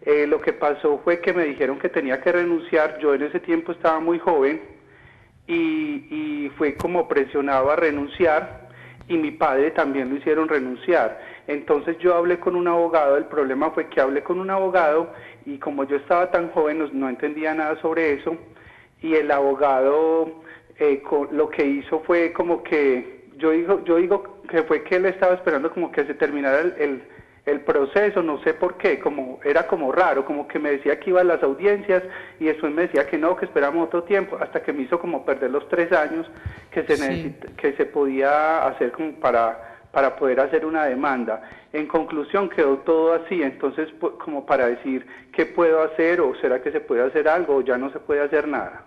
Lo que pasó fue que me dijeron que tenía que renunciar. Yo en ese tiempo estaba muy joven y fue como presionado a renunciar, y mi padre también lo hicieron renunciar. Entonces yo hablé con un abogado. El problema fue que hablé con un abogado y como yo estaba tan joven no entendía nada sobre eso, y el abogado lo que hizo fue como que, yo digo que fue que él estaba esperando como que se terminara el proceso, no sé por qué, era como raro, como que me decía que iba a las audiencias y después me decía que no, que esperamos otro tiempo, hasta que me hizo como perder los 3 años que se podía hacer como para poder hacer una demanda. En conclusión quedó todo así. Entonces como para decir qué puedo hacer, o será que se puede hacer algo o ya no se puede hacer nada.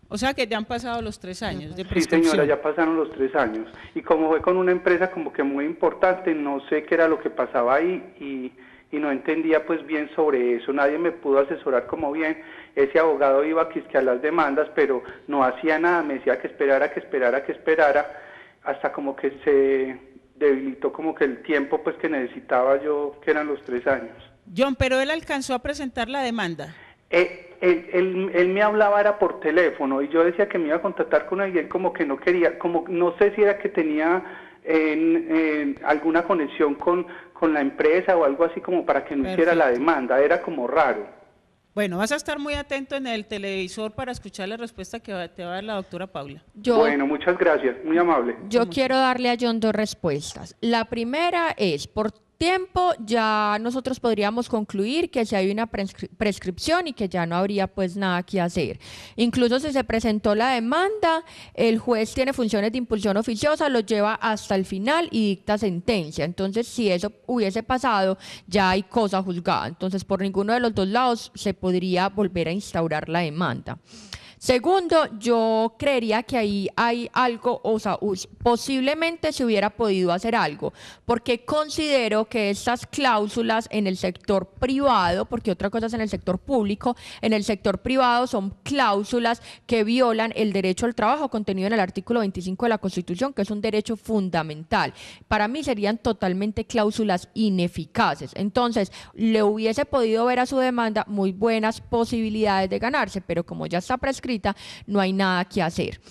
O sea que ya han pasado los 3 años de Sí, prescripción. señora, ya pasaron los 3 años. Y como fue con una empresa como que muy importante, no sé qué era lo que pasaba ahí y no entendía pues bien sobre eso. Nadie me pudo asesorar como bien. Ese abogado iba a las demandas, pero no hacía nada. Me decía que esperara, hasta como que se debilitó como que el tiempo pues que necesitaba yo, que eran los 3 años. John, pero él alcanzó a presentar la demanda. Él me hablaba era por teléfono y yo decía que me iba a contactar con alguien, como que no quería, como no sé si era que tenía alguna conexión con la empresa o algo así como para que no hiciera la demanda, era como raro. Bueno, vas a estar muy atento en el televisor para escuchar la respuesta que te va a dar la doctora Paula. Bueno, muchas gracias, muy amable. Yo quiero darle a John 2 respuestas. La primera es, por tiempo ya nosotros podríamos concluir que si hay una prescripción y que ya no habría pues nada que hacer. Incluso si se presentó la demanda, el juez tiene funciones de impulsión oficiosa, lo lleva hasta el final y dicta sentencia. Entonces, si eso hubiese pasado, ya hay cosa juzgada. Entonces, por ninguno de los dos lados se podría volver a instaurar la demanda. Segundo, yo creería que ahí hay algo, o sea, posiblemente se hubiera podido hacer algo, porque considero que estas cláusulas en el sector privado, porque otra cosa es en el sector público, en el sector privado son cláusulas que violan el derecho al trabajo contenido en el artículo 25 de la Constitución, que es un derecho fundamental. Para mí serían totalmente cláusulas ineficaces. Entonces, le hubiese podido ver a su demanda muy buenas posibilidades de ganarse, pero como ya está prescrita, no hay nada que hacer.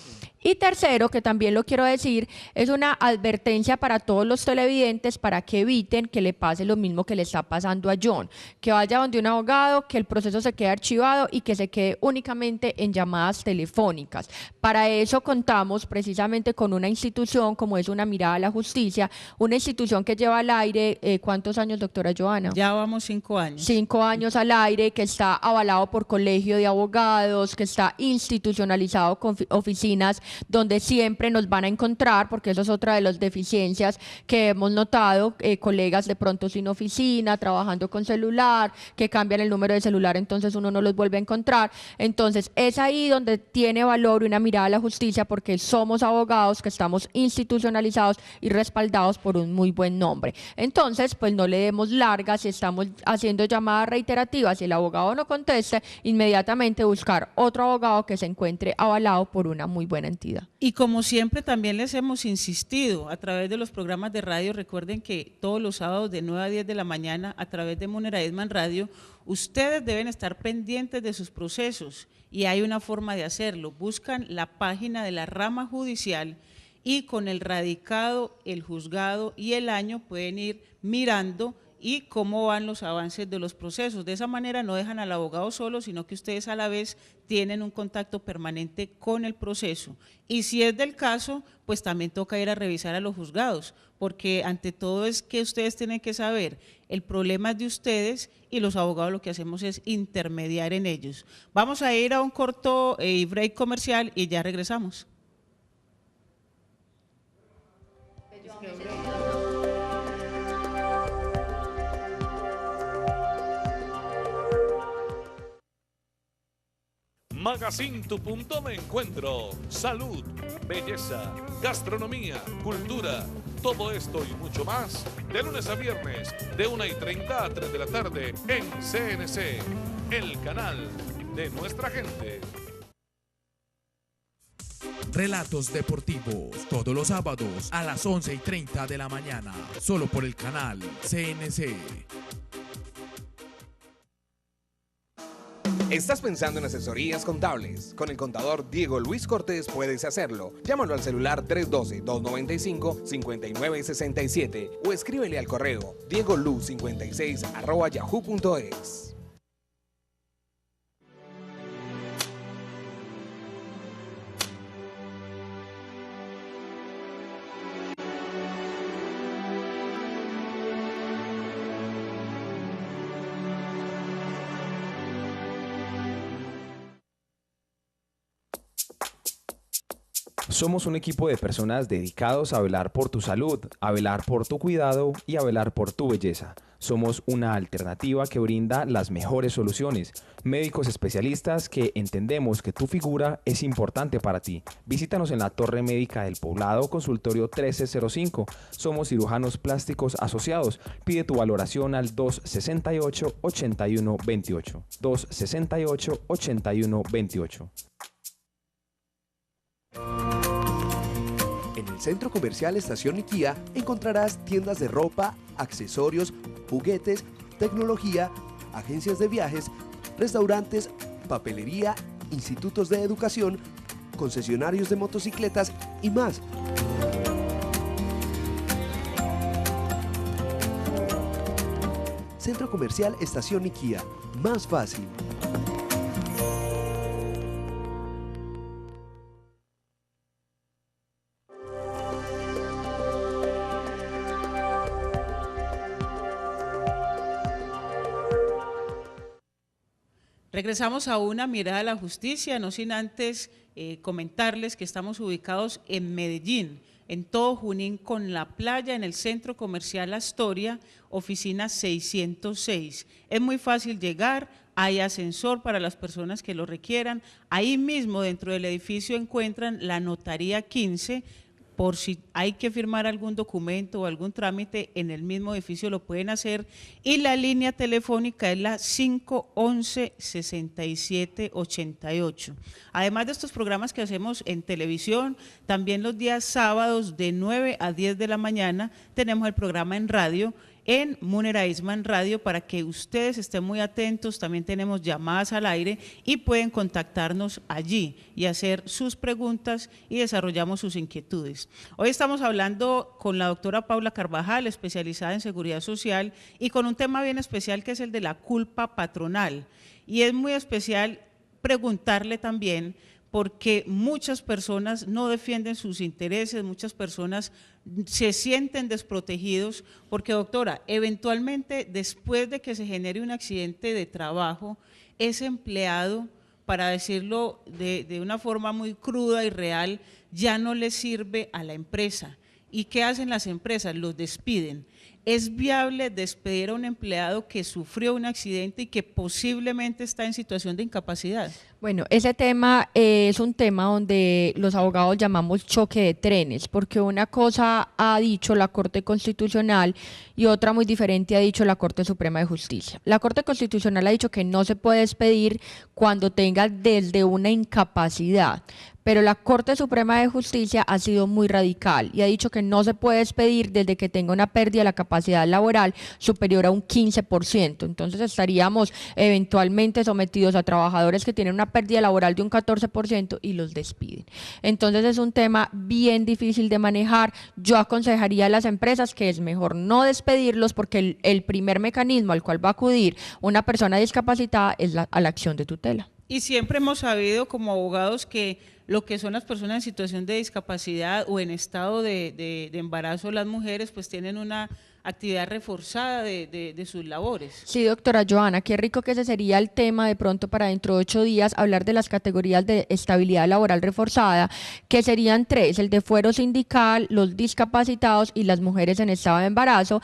Y tercero, que también lo quiero decir, es una advertencia para todos los televidentes para que eviten que le pase lo mismo que le está pasando a John, que vaya donde un abogado, que el proceso se quede archivado y que se quede únicamente en llamadas telefónicas. Para eso contamos precisamente con una institución como es Una Mirada a la Justicia, una institución que lleva al aire, ¿cuántos años, doctora Joana? Ya vamos 5 años. 5 años al aire, que está avalado por colegio de abogados, que está institucionalizado con oficinas donde siempre nos van a encontrar, porque eso es otra de las deficiencias que hemos notado, colegas de pronto sin oficina, trabajando con celular, que cambian el número de celular, entonces uno no los vuelve a encontrar. Entonces es ahí donde tiene valor Una Mirada a la Justicia, porque somos abogados que estamos institucionalizados y respaldados por un muy buen nombre. Entonces, pues no le demos largas, si estamos haciendo llamadas reiterativas y el abogado no conteste, inmediatamente buscar otro abogado que se encuentre avalado por una muy buena entidad. Y como siempre también les hemos insistido a través de los programas de radio, recuerden que todos los sábados de 9 a 10 de la mañana a través de Munera Edman Radio, ustedes deben estar pendientes de sus procesos y hay una forma de hacerlo. Buscan la página de la rama judicial y con el radicado, el juzgado y el año pueden ir mirando y cómo van los avances de los procesos. De esa manera no dejan al abogado solo, sino que ustedes a la vez tienen un contacto permanente con el proceso. Y si es del caso, pues también toca ir a revisar a los juzgados, porque ante todo es que ustedes tienen que saber, el problema es de ustedes y los abogados lo que hacemos es intermediar en ellos. Vamos a ir a un corto break comercial y ya regresamos. Magazine, tu punto de encuentro. Salud, belleza, gastronomía, cultura, todo esto y mucho más, de lunes a viernes, de 1:30 a 3 de la tarde, en CNC, el canal de nuestra gente. Relatos deportivos, todos los sábados a las 11:30 de la mañana, solo por el canal CNC. ¿Estás pensando en asesorías contables? Con el contador Diego Luis Cortés puedes hacerlo. Llámalo al celular 312-295-5967 o escríbele al correo diegolu56@yahoo.es. Somos un equipo de personas dedicados a velar por tu salud, a velar por tu cuidado y a velar por tu belleza. Somos una alternativa que brinda las mejores soluciones. Médicos especialistas que entendemos que tu figura es importante para ti. Visítanos en la Torre Médica del Poblado, consultorio 1305. Somos cirujanos plásticos asociados. Pide tu valoración al 268-8128. 268-8128. En el Centro Comercial Estación IKEA encontrarás tiendas de ropa, accesorios, juguetes, tecnología, agencias de viajes, restaurantes, papelería, institutos de educación, concesionarios de motocicletas y más. Centro Comercial Estación IKEA, más fácil. Regresamos a una mirada a la justicia, no sin antes comentarles que estamos ubicados en Medellín, en todo Junín con la playa, en el Centro Comercial Astoria, oficina 606. Es muy fácil llegar, hay ascensor para las personas que lo requieran. Ahí mismo dentro del edificio encuentran la Notaría 15, por si hay que firmar algún documento o algún trámite, en el mismo edificio lo pueden hacer, y la línea telefónica es la 511-6788. Además de estos programas que hacemos en televisión, también los días sábados de 9 a 10 de la mañana tenemos el programa en radio, en Munera Isman Radio, para que ustedes estén muy atentos. También tenemos llamadas al aire y pueden contactarnos allí y hacer sus preguntas y desarrollamos sus inquietudes. Hoy estamos hablando con la doctora Paula Carvajal, especializada en seguridad social, y con un tema bien especial que es el de la culpa patronal. Y es muy especial preguntarle también, porque muchas personas no defienden sus intereses, muchas personas se sienten desprotegidos, porque doctora, eventualmente después de que se genere un accidente de trabajo, ese empleado, para decirlo de una forma muy cruda y real, ya no le sirve a la empresa. ¿Y qué hacen las empresas? Los despiden. ¿Es viable despedir a un empleado que sufrió un accidente y que posiblemente está en situación de incapacidad? Bueno, ese tema es un tema donde los abogados llamamos choque de trenes, porque una cosa ha dicho la Corte Constitucional y otra muy diferente ha dicho la Corte Suprema de Justicia. La Corte Constitucional ha dicho que no se puede despedir cuando tenga desde una incapacidad, pero la Corte Suprema de Justicia ha sido muy radical y ha dicho que no se puede despedir desde que tenga una pérdida de la capacidad laboral superior a un 15%. Entonces estaríamos eventualmente sometidos a trabajadores que tienen una pérdida laboral de un 14% y los despiden. Entonces es un tema bien difícil de manejar. Yo aconsejaría a las empresas que es mejor no despedirlos, porque el primer mecanismo al cual va a acudir una persona discapacitada es a la acción de tutela. Y siempre hemos sabido como abogados que lo que son las personas en situación de discapacidad o en estado de embarazo, las mujeres pues tienen una actividad reforzada de sus labores. Sí, doctora Joana, qué rico que ese sería el tema de pronto para dentro de 8 días, hablar de las categorías de estabilidad laboral reforzada, que serían 3, el de fuero sindical, los discapacitados y las mujeres en estado de embarazo.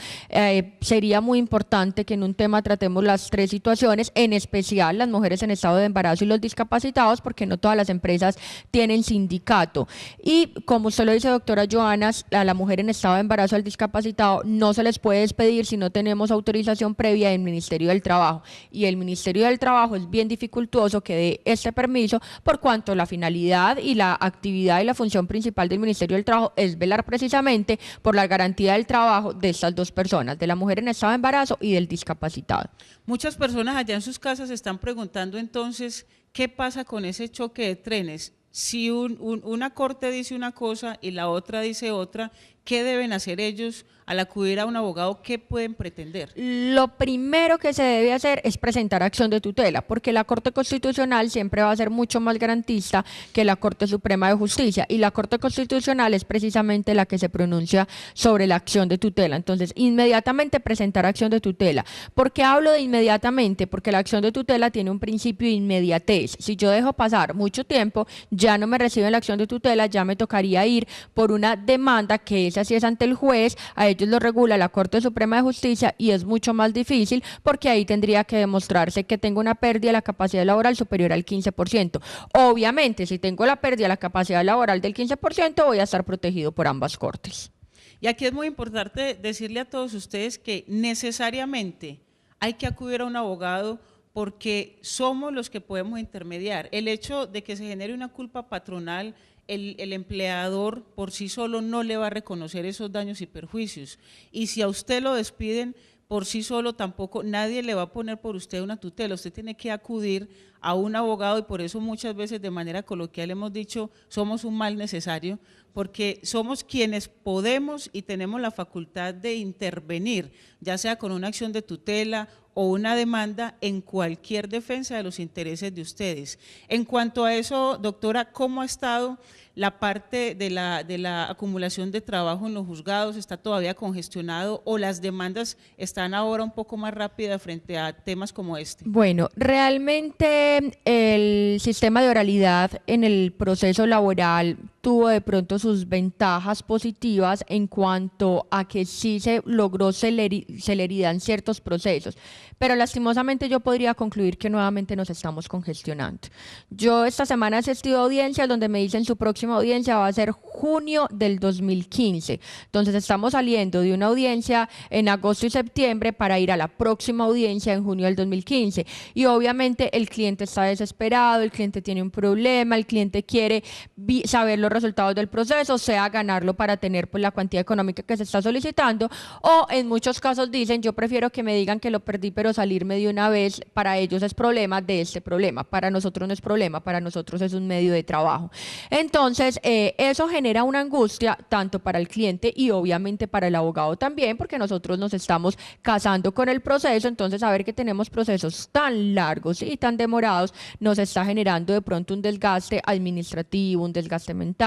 Sería muy importante que en un tema tratemos las 3 situaciones, en especial las mujeres en estado de embarazo y los discapacitados, porque no todas las empresas tienen sindicato. Y como usted lo dice, doctora Joana, a la mujer en estado de embarazo, al discapacitado, no se le les puede despedir si no tenemos autorización previa del Ministerio del Trabajo. Y el Ministerio del Trabajo es bien dificultoso que dé este permiso, por cuanto la finalidad y la actividad y la función principal del Ministerio del Trabajo es velar precisamente por la garantía del trabajo de estas dos personas, de la mujer en estado de embarazo y del discapacitado. Muchas personas allá en sus casas se están preguntando entonces, ¿qué pasa con ese choque de trenes? Si una corte dice una cosa y la otra dice otra, ¿qué deben hacer ellos al acudir a un abogado? ¿Qué pueden pretender? Lo primero que se debe hacer es presentar acción de tutela, porque la Corte Constitucional siempre va a ser mucho más garantista que la Corte Suprema de Justicia, y la Corte Constitucional es precisamente la que se pronuncia sobre la acción de tutela. Entonces, inmediatamente presentar acción de tutela. ¿Por qué hablo de inmediatamente? Porque la acción de tutela tiene un principio de inmediatez. Si yo dejo pasar mucho tiempo, ya no me reciben la acción de tutela, ya me tocaría ir por una demanda que esa sí es ante el juez, a ellos lo regula la Corte Suprema de Justicia y es mucho más difícil porque ahí tendría que demostrarse que tengo una pérdida de la capacidad laboral superior al 15%. Obviamente, si tengo la pérdida de la capacidad laboral del 15%, voy a estar protegido por ambas cortes. Y aquí es muy importante decirle a todos ustedes que necesariamente hay que acudir a un abogado porque somos los que podemos intermediar. El hecho de que se genere una culpa patronal, el empleador por sí solo no le va a reconocer esos daños y perjuicios. Y si a usted lo despiden por sí solo, tampoco nadie le va a poner por usted una tutela. Usted tiene que acudir a un abogado y por eso muchas veces de manera coloquial hemos dicho somos un mal necesario, porque somos quienes podemos y tenemos la facultad de intervenir, ya sea con una acción de tutela o una demanda en cualquier defensa de los intereses de ustedes. En cuanto a eso, doctora, ¿cómo ha estado la parte de la acumulación de trabajo en los juzgados? ¿Está todavía congestionado o las demandas están ahora un poco más rápidas frente a temas como este? Bueno, realmente el sistema de oralidad en el proceso laboral tuvo de pronto sus ventajas positivas en cuanto a que sí se logró celeridad en ciertos procesos, pero lastimosamente yo podría concluir que nuevamente nos estamos congestionando. Yo esta semana he asistido a audiencias donde me dicen su próxima audiencia va a ser junio del 2015, entonces estamos saliendo de una audiencia en agosto y septiembre para ir a la próxima audiencia en junio del 2015 y obviamente el cliente está desesperado, el cliente tiene un problema, el cliente quiere saber los resultados del proceso, sea ganarlo para tener pues la cuantía económica que se está solicitando, o en muchos casos dicen yo prefiero que me digan que lo perdí pero salirme de una vez. Para ellos es problema de este problema, para nosotros no es problema, para nosotros es un medio de trabajo. Entonces eso genera una angustia tanto para el cliente y obviamente para el abogado también, porque nosotros nos estamos casando con el proceso, entonces saber que tenemos procesos tan largos y tan demorados nos está generando de pronto un desgaste administrativo, un desgaste mental,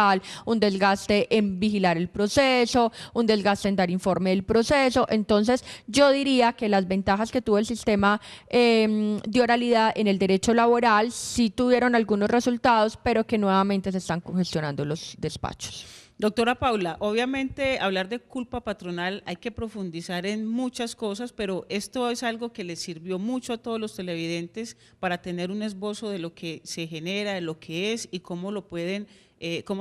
un desgaste en vigilar el proceso, un desgaste en dar informe del proceso. Entonces yo diría que las ventajas que tuvo el sistema de oralidad en el derecho laboral sí tuvieron algunos resultados, pero que nuevamente se están congestionando los despachos. Doctora Paula, obviamente hablar de culpa patronal hay que profundizar en muchas cosas, pero esto es algo que les sirvió mucho a todos los televidentes para tener un esbozo de lo que se genera, de lo que es y cómo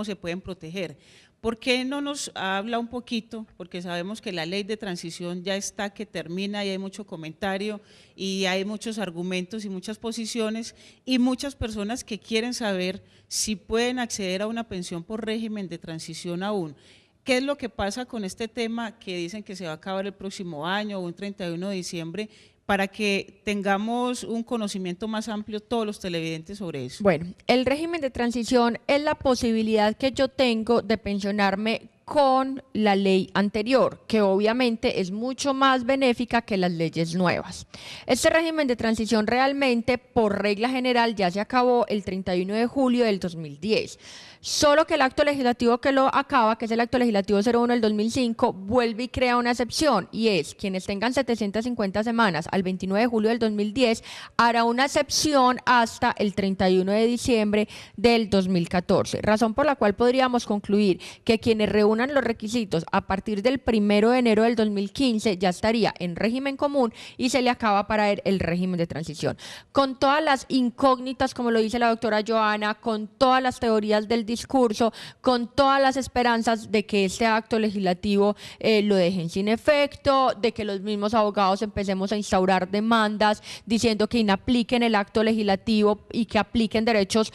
se pueden proteger. ¿Por qué no nos habla un poquito? Porque sabemos que la ley de transición ya está, que termina y hay mucho comentario y hay muchos argumentos y muchas posiciones y muchas personas que quieren saber si pueden acceder a una pensión por régimen de transición aún. ¿Qué es lo que pasa con este tema que dicen que se va a acabar el próximo año o un 31 de diciembre? Para que tengamos un conocimiento más amplio todos los televidentes sobre eso. Bueno, el régimen de transición es la posibilidad que yo tengo de pensionarme con la ley anterior, que obviamente es mucho más benéfica que las leyes nuevas. Este régimen de transición realmente, por regla general, ya se acabó el 31 de julio del 2010. Solo que el acto legislativo que lo acaba, que es el acto legislativo 01 del 2005, vuelve y crea una excepción, y es quienes tengan 750 semanas al 29 de julio del 2010, hará una excepción hasta el 31 de diciembre del 2014, razón por la cual podríamos concluir que quienes reúnen reúnan los requisitos a partir del 1 de enero del 2015 ya estaría en régimen común y se le acaba para el régimen de transición. Con todas las incógnitas, como lo dice la doctora Joana, con todas las teorías del discurso, con todas las esperanzas de que este acto legislativo lo dejen sin efecto, de que los mismos abogados empecemos a instaurar demandas diciendo que inapliquen el acto legislativo y que apliquen derechos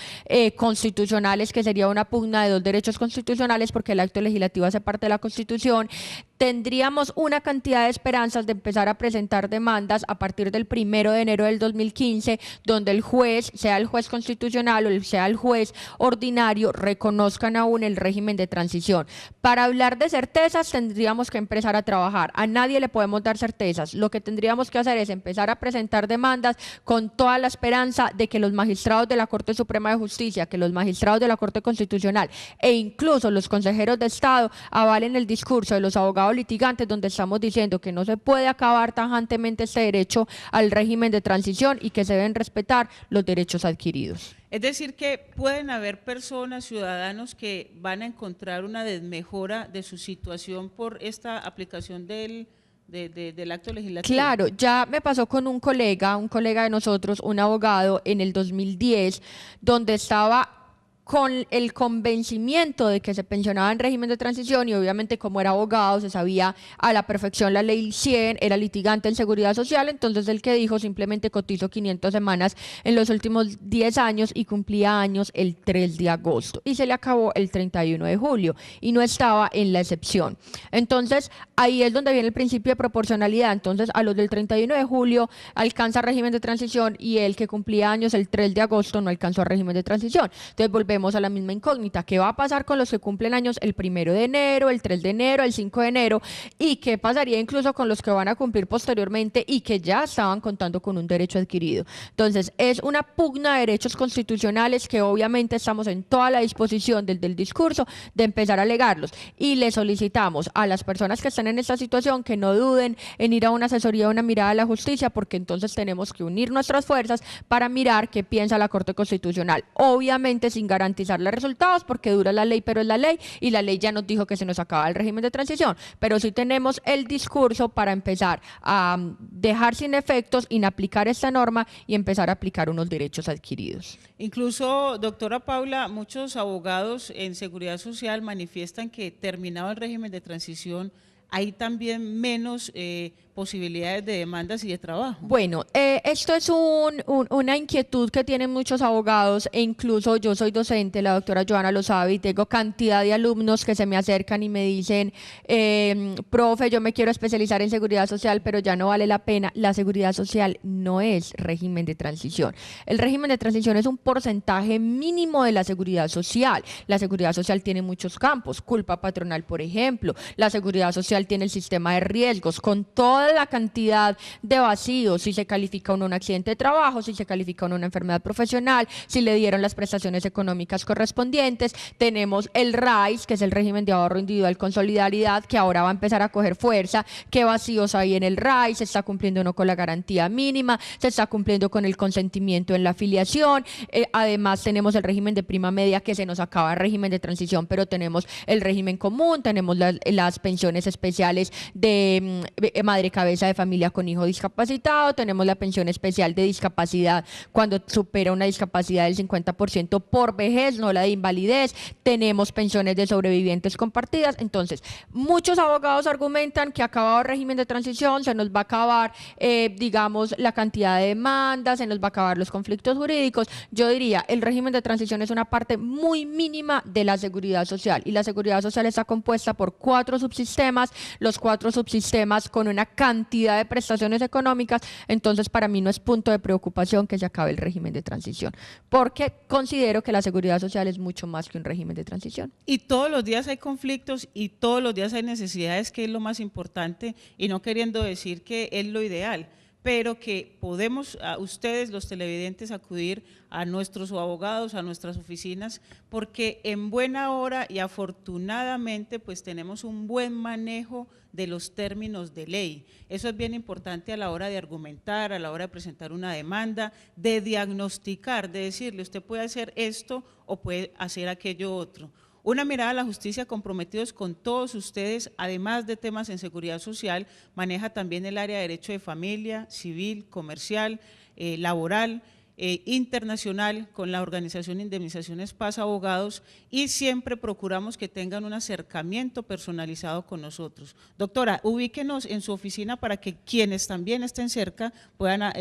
constitucionales, que sería una pugna de dos derechos constitucionales porque el acto legislativo hace parte de la Constitución. Tendríamos una cantidad de esperanzas de empezar a presentar demandas a partir del 1 de enero del 2015, donde el juez, sea el juez constitucional o sea el juez ordinario, reconozcan aún el régimen de transición. Para hablar de certezas tendríamos que empezar a trabajar. A nadie le podemos dar certezas. Lo que tendríamos que hacer es empezar a presentar demandas con toda la esperanza de que los magistrados de la Corte Suprema de Justicia, que los magistrados de la Corte Constitucional e incluso los consejeros de Estado avalen el discurso de los abogados litigantes, donde estamos diciendo que no se puede acabar tajantemente este derecho al régimen de transición y que se deben respetar los derechos adquiridos. Es decir, que pueden haber personas, ciudadanos, que van a encontrar una desmejora de su situación por esta aplicación del acto legislativo. Claro, ya me pasó con un colega de nosotros, un abogado, en el 2010, donde estaba con el convencimiento de que se pensionaba en régimen de transición y obviamente como era abogado se sabía a la perfección la ley 100, era litigante en seguridad social, entonces el que dijo simplemente cotizo 500 semanas en los últimos 10 años y cumplía años el 3 de agosto y se le acabó el 31 de julio y no estaba en la excepción. Entonces ahí es donde viene el principio de proporcionalidad, entonces a los del 31 de julio alcanza régimen de transición y el que cumplía años el 3 de agosto no alcanzó régimen de transición. Entonces volvemos a la misma incógnita, ¿qué va a pasar con los que cumplen años el 1 de enero, el 3 de enero, el 5 de enero? ¿Y qué pasaría incluso con los que van a cumplir posteriormente y que ya estaban contando con un derecho adquirido? Entonces, es una pugna de derechos constitucionales que obviamente estamos en toda la disposición del discurso de empezar a alegarlos y le solicitamos a las personas que están en esta situación que no duden en ir a una asesoría o una mirada a la justicia, porque entonces tenemos que unir nuestras fuerzas para mirar qué piensa la Corte Constitucional. Obviamente sin garantizar los resultados porque dura la ley, pero es la ley y la ley ya nos dijo que se nos acaba el régimen de transición, pero sí tenemos el discurso para empezar a dejar sin efectos, inaplicar esta norma y empezar a aplicar unos derechos adquiridos. Incluso, doctora Paula, muchos abogados en seguridad social manifiestan que terminado el régimen de transición hay también menos posibilidades de demandas y de trabajo. Bueno, esto es una inquietud que tienen muchos abogados e incluso yo soy docente, la doctora Joana lo sabe, y tengo cantidad de alumnos que se me acercan y me dicen, profe, yo me quiero especializar en seguridad social, pero ya no vale la pena. La seguridad social no es régimen de transición. El régimen de transición es un porcentaje mínimo de la seguridad social. La seguridad social tiene muchos campos, culpa patronal, por ejemplo. La seguridad social tiene el sistema de riesgos, con toda la cantidad de vacíos, si se califica uno un accidente de trabajo, si se califica uno una enfermedad profesional, si le dieron las prestaciones económicas correspondientes. Tenemos el RAIS, que es el régimen de ahorro individual con solidaridad, que ahora va a empezar a coger fuerza. ¿Qué vacíos hay en el RAIS? Se está cumpliendo uno con la garantía mínima, se está cumpliendo con el consentimiento en la afiliación. Además tenemos el régimen de prima media, que se nos acaba el régimen de transición, pero tenemos el régimen común, tenemos las pensiones especiales de madre cabeza de familia con hijo discapacitado, tenemos la pensión especial de discapacidad cuando supera una discapacidad del 50% por vejez, no la de invalidez, tenemos pensiones de sobrevivientes compartidas. Entonces, muchos abogados argumentan que acabado el régimen de transición se nos va a acabar, digamos, la cantidad de demandas, se nos va a acabar los conflictos jurídicos. Yo diría, el régimen de transición es una parte muy mínima de la seguridad social y la seguridad social está compuesta por 4 subsistemas, los 4 subsistemas con una cantidad de prestaciones económicas. Entonces para mí no es punto de preocupación que se acabe el régimen de transición, porque considero que la seguridad social es mucho más que un régimen de transición. Y todos los días hay conflictos y todos los días hay necesidades, que es lo más importante, y no queriendo decir que es lo ideal, pero que podemos, a ustedes los televidentes, acudir a nuestros abogados, a nuestras oficinas, porque en buena hora y afortunadamente pues tenemos un buen manejo de los términos de ley. Eso es bien importante a la hora de argumentar, a la hora de presentar una demanda, de diagnosticar, de decirle usted puede hacer esto o puede hacer aquello otro. Una mirada a la justicia, comprometidos con todos ustedes, además de temas en seguridad social, maneja también el área de derecho de familia, civil, comercial, laboral, internacional, con la organización Indemnizaciones Paz Abogados, y siempre procuramos que tengan un acercamiento personalizado con nosotros. Doctora, ubíquenos en su oficina para que quienes también estén cerca puedan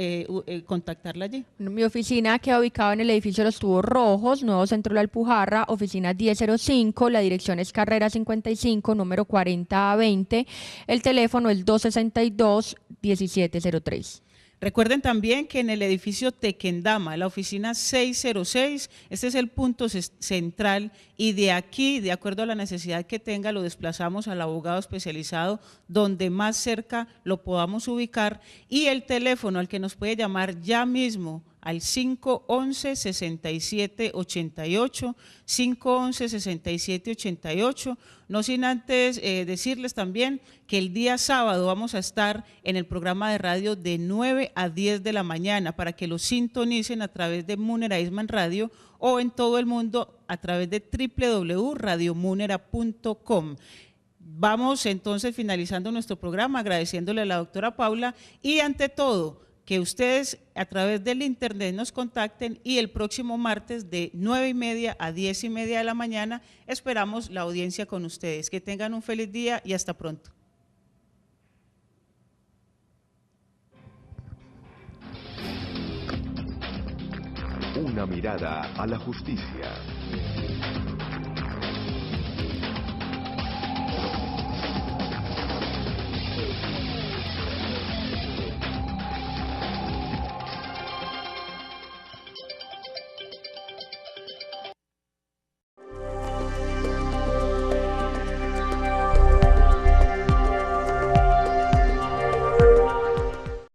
contactarla allí. Mi oficina queda ubicada en el edificio de los Tubos Rojos, Nuevo Centro La Alpujarra, oficina 1005, la dirección es Carrera 55, número 4020, el teléfono es 262-1703. Recuerden también que en el edificio Tequendama, la oficina 606, este es el punto central, y de aquí, de acuerdo a la necesidad que tenga, lo desplazamos al abogado especializado donde más cerca lo podamos ubicar, y el teléfono al que nos puede llamar ya mismo al 511-6788, 511-6788, no sin antes decirles también que el día sábado vamos a estar en el programa de radio de 9 a 10 de la mañana para que lo sintonicen a través de Munera Eastman Radio o en todo el mundo a través de www.radiomunera.com. Vamos entonces finalizando nuestro programa agradeciéndole a la doctora Paula y ante todo que ustedes a través del internet nos contacten y el próximo martes de 9:30 a 10:30 de la mañana esperamos la audiencia con ustedes. Que tengan un feliz día y hasta pronto. Una mirada a la justicia.